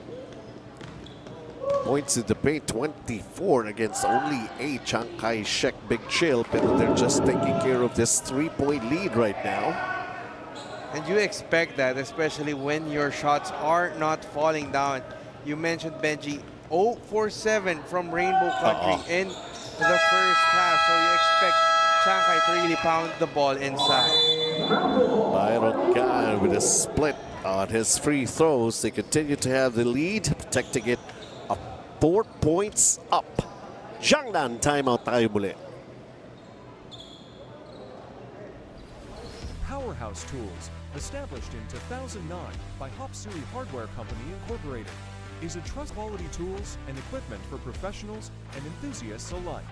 Speaker 5: Points in the paint, 24 against only 8. Chiang Kai-shek, big chill, but they're just taking care of this 3-point lead right now.
Speaker 6: And you expect that, especially when your shots are not falling down. You mentioned, Benji, 0 for 7 from Rainbow Country in the first half. So you expect Chiang Kai to really pound the ball inside.
Speaker 5: Byron Khan with a split on his free throws. They continue to have the lead, protecting it up 4 points up. Jiangnan timeout tayo muli.
Speaker 4: Powerhouse Tools, established in 2009 by Hopsui Hardware Company Incorporated, is a trust quality tools and equipment for professionals and enthusiasts alike.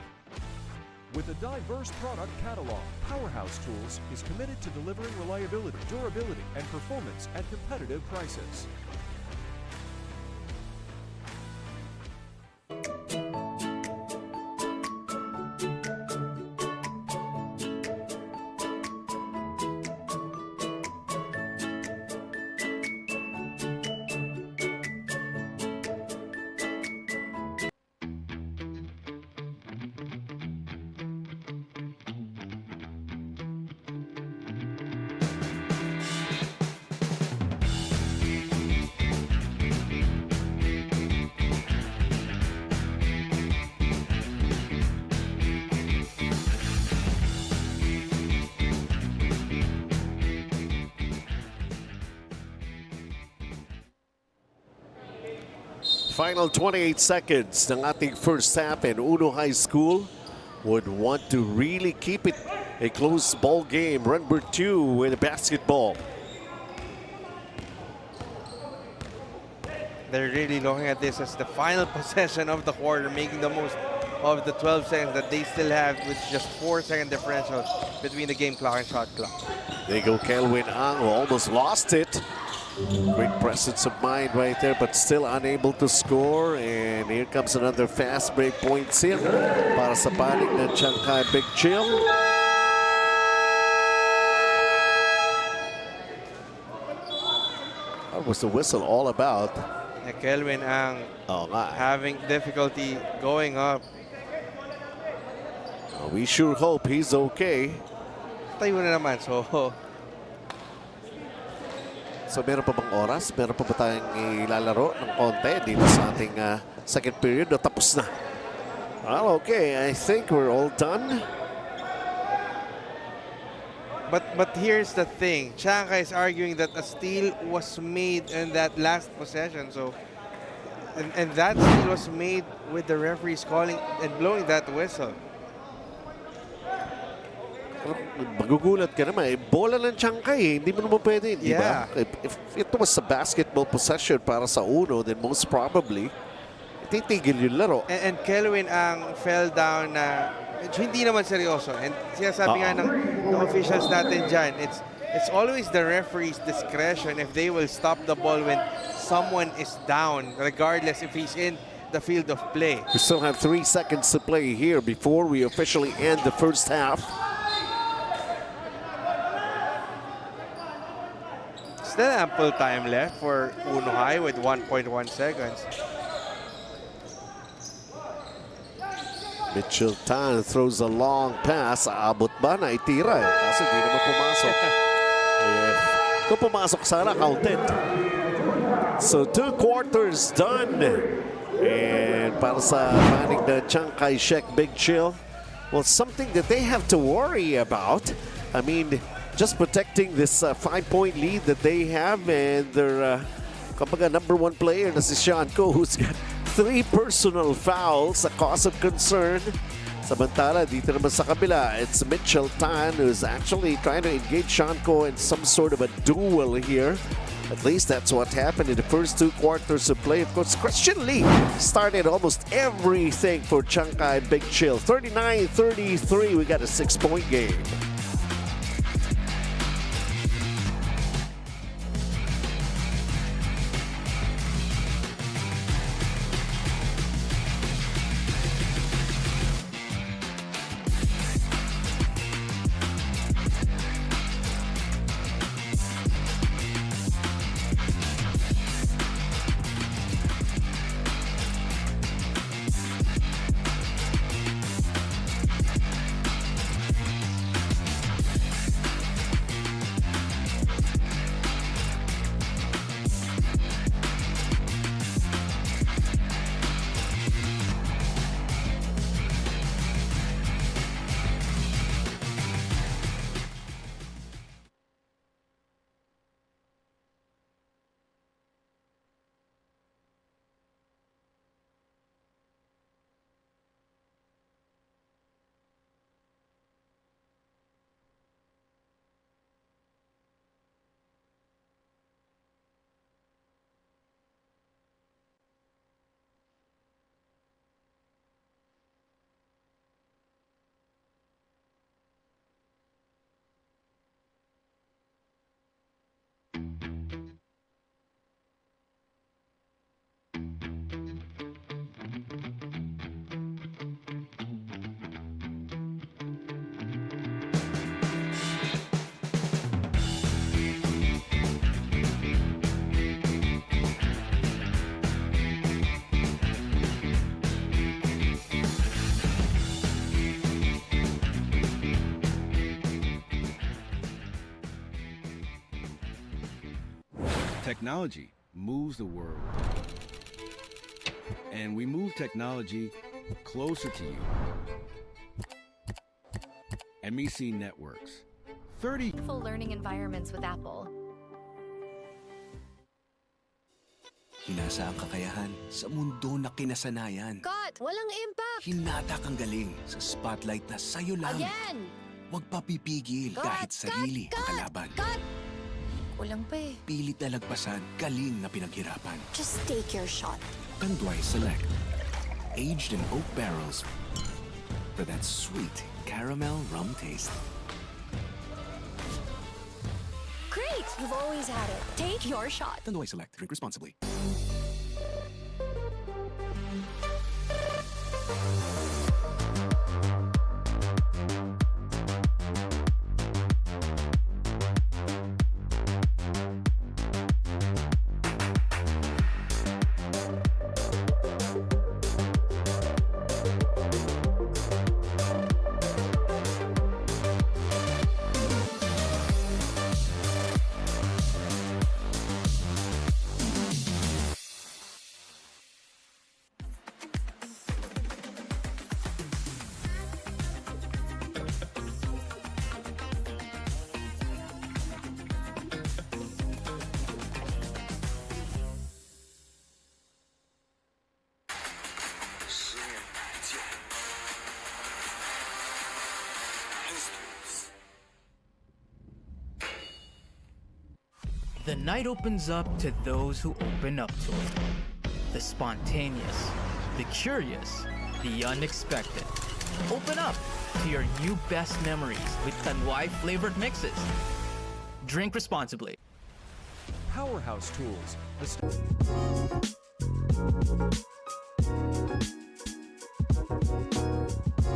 Speaker 4: With a diverse product catalog, Powerhouse Tools is committed to delivering reliability, durability, and performance at competitive prices.
Speaker 5: Final 28 seconds ng ating first half, and Uno High School would want to really keep it a close ball game. Run number 2 with a basketball.
Speaker 6: They're really looking at this as the final possession of the quarter, making the most of the 12 seconds that they still have, with just 4-second differential between the game clock and shot clock.
Speaker 5: There you go, Kelvin Ang, who almost lost it. Great presence of mind right there, but still unable to score. And here comes another fast break points in para sa panig ng Chiang Kai Big Chill. What was the whistle all about?
Speaker 6: Kelvin Ang having difficulty going up.
Speaker 5: We sure hope he's okay.
Speaker 6: Tayo na naman,
Speaker 5: So meron pa bang oras? Meron pa ba tayong ilalaro ng konti dito sa ating second period? O tapos na? Well, okay. I think we're all done.
Speaker 6: But here's the thing. Chiang Kai is arguing that a steal was made in that last possession. So, and that steal was made with the referees calling and blowing that whistle.
Speaker 5: Magugulat ka naman. Bola ng Chiang Kai. Hindi mo naman pwede. Di ba? If it was a basketball possession para sa Uno, then most probably, titigil yung laro.
Speaker 6: And Kelvin Ang fell down na hindi naman seryoso. And sinasabi nga ng officials natin dyan, it's always the referee's discretion if they will stop the ball when someone is down, regardless if he's in the field of play.
Speaker 5: We still have 3 seconds to play here before we officially end the first half.
Speaker 6: Still ample time left for Uno High with 1.1 seconds.
Speaker 5: Mitchell Tan throws a long pass. Aabot ba? Naitira eh. Kasi di naman pumasok. Kung pumasok sana, counted. So 2 quarters done. And para sa panig na Chiang Kai-shek Big Chill, well, something that they have to worry about. I mean, just protecting this 5-point lead that they have, and their kapag #1 player na si Sean Ko, who's got 3 personal fouls, a cause of concern. Samantala, dito naman sa kabila, it's Mitchell Tan who's actually trying to engage Sean Ko in some sort of a duel here. At least that's what happened in the first 2 quarters of play. Of course, Christian Lee started almost everything for Chiang Kai Big Chill. 39-33, we got a 6-point game.
Speaker 8: Technology moves the world. And we move technology closer to you. MEC Networks. 30
Speaker 10: Full learning environments with Apple.
Speaker 2: Hinasa ang kakayahan sa mundo na kinasanayan.
Speaker 3: Cut! Walang impact!
Speaker 2: Hinatak ang galing sa spotlight na sa'yo lang.
Speaker 3: Again!
Speaker 2: Huwag papipigil kahit sarili ang kalaban.
Speaker 3: Cut! Kulang pa eh.
Speaker 2: Pilit na lagpasan, galing na pinaghirapan.
Speaker 3: Just take your shot.
Speaker 2: Tanduay Select. Aged in oak barrels for that sweet caramel rum taste.
Speaker 3: Great! You've always had it. Take your shot.
Speaker 2: Tanduay Select. Drink responsibly.
Speaker 7: The night opens up to those who open up to it. The spontaneous, the curious, the unexpected. Open up to your new best memories with Tanduay flavored mixes. Drink responsibly.
Speaker 4: Powerhouse Tools.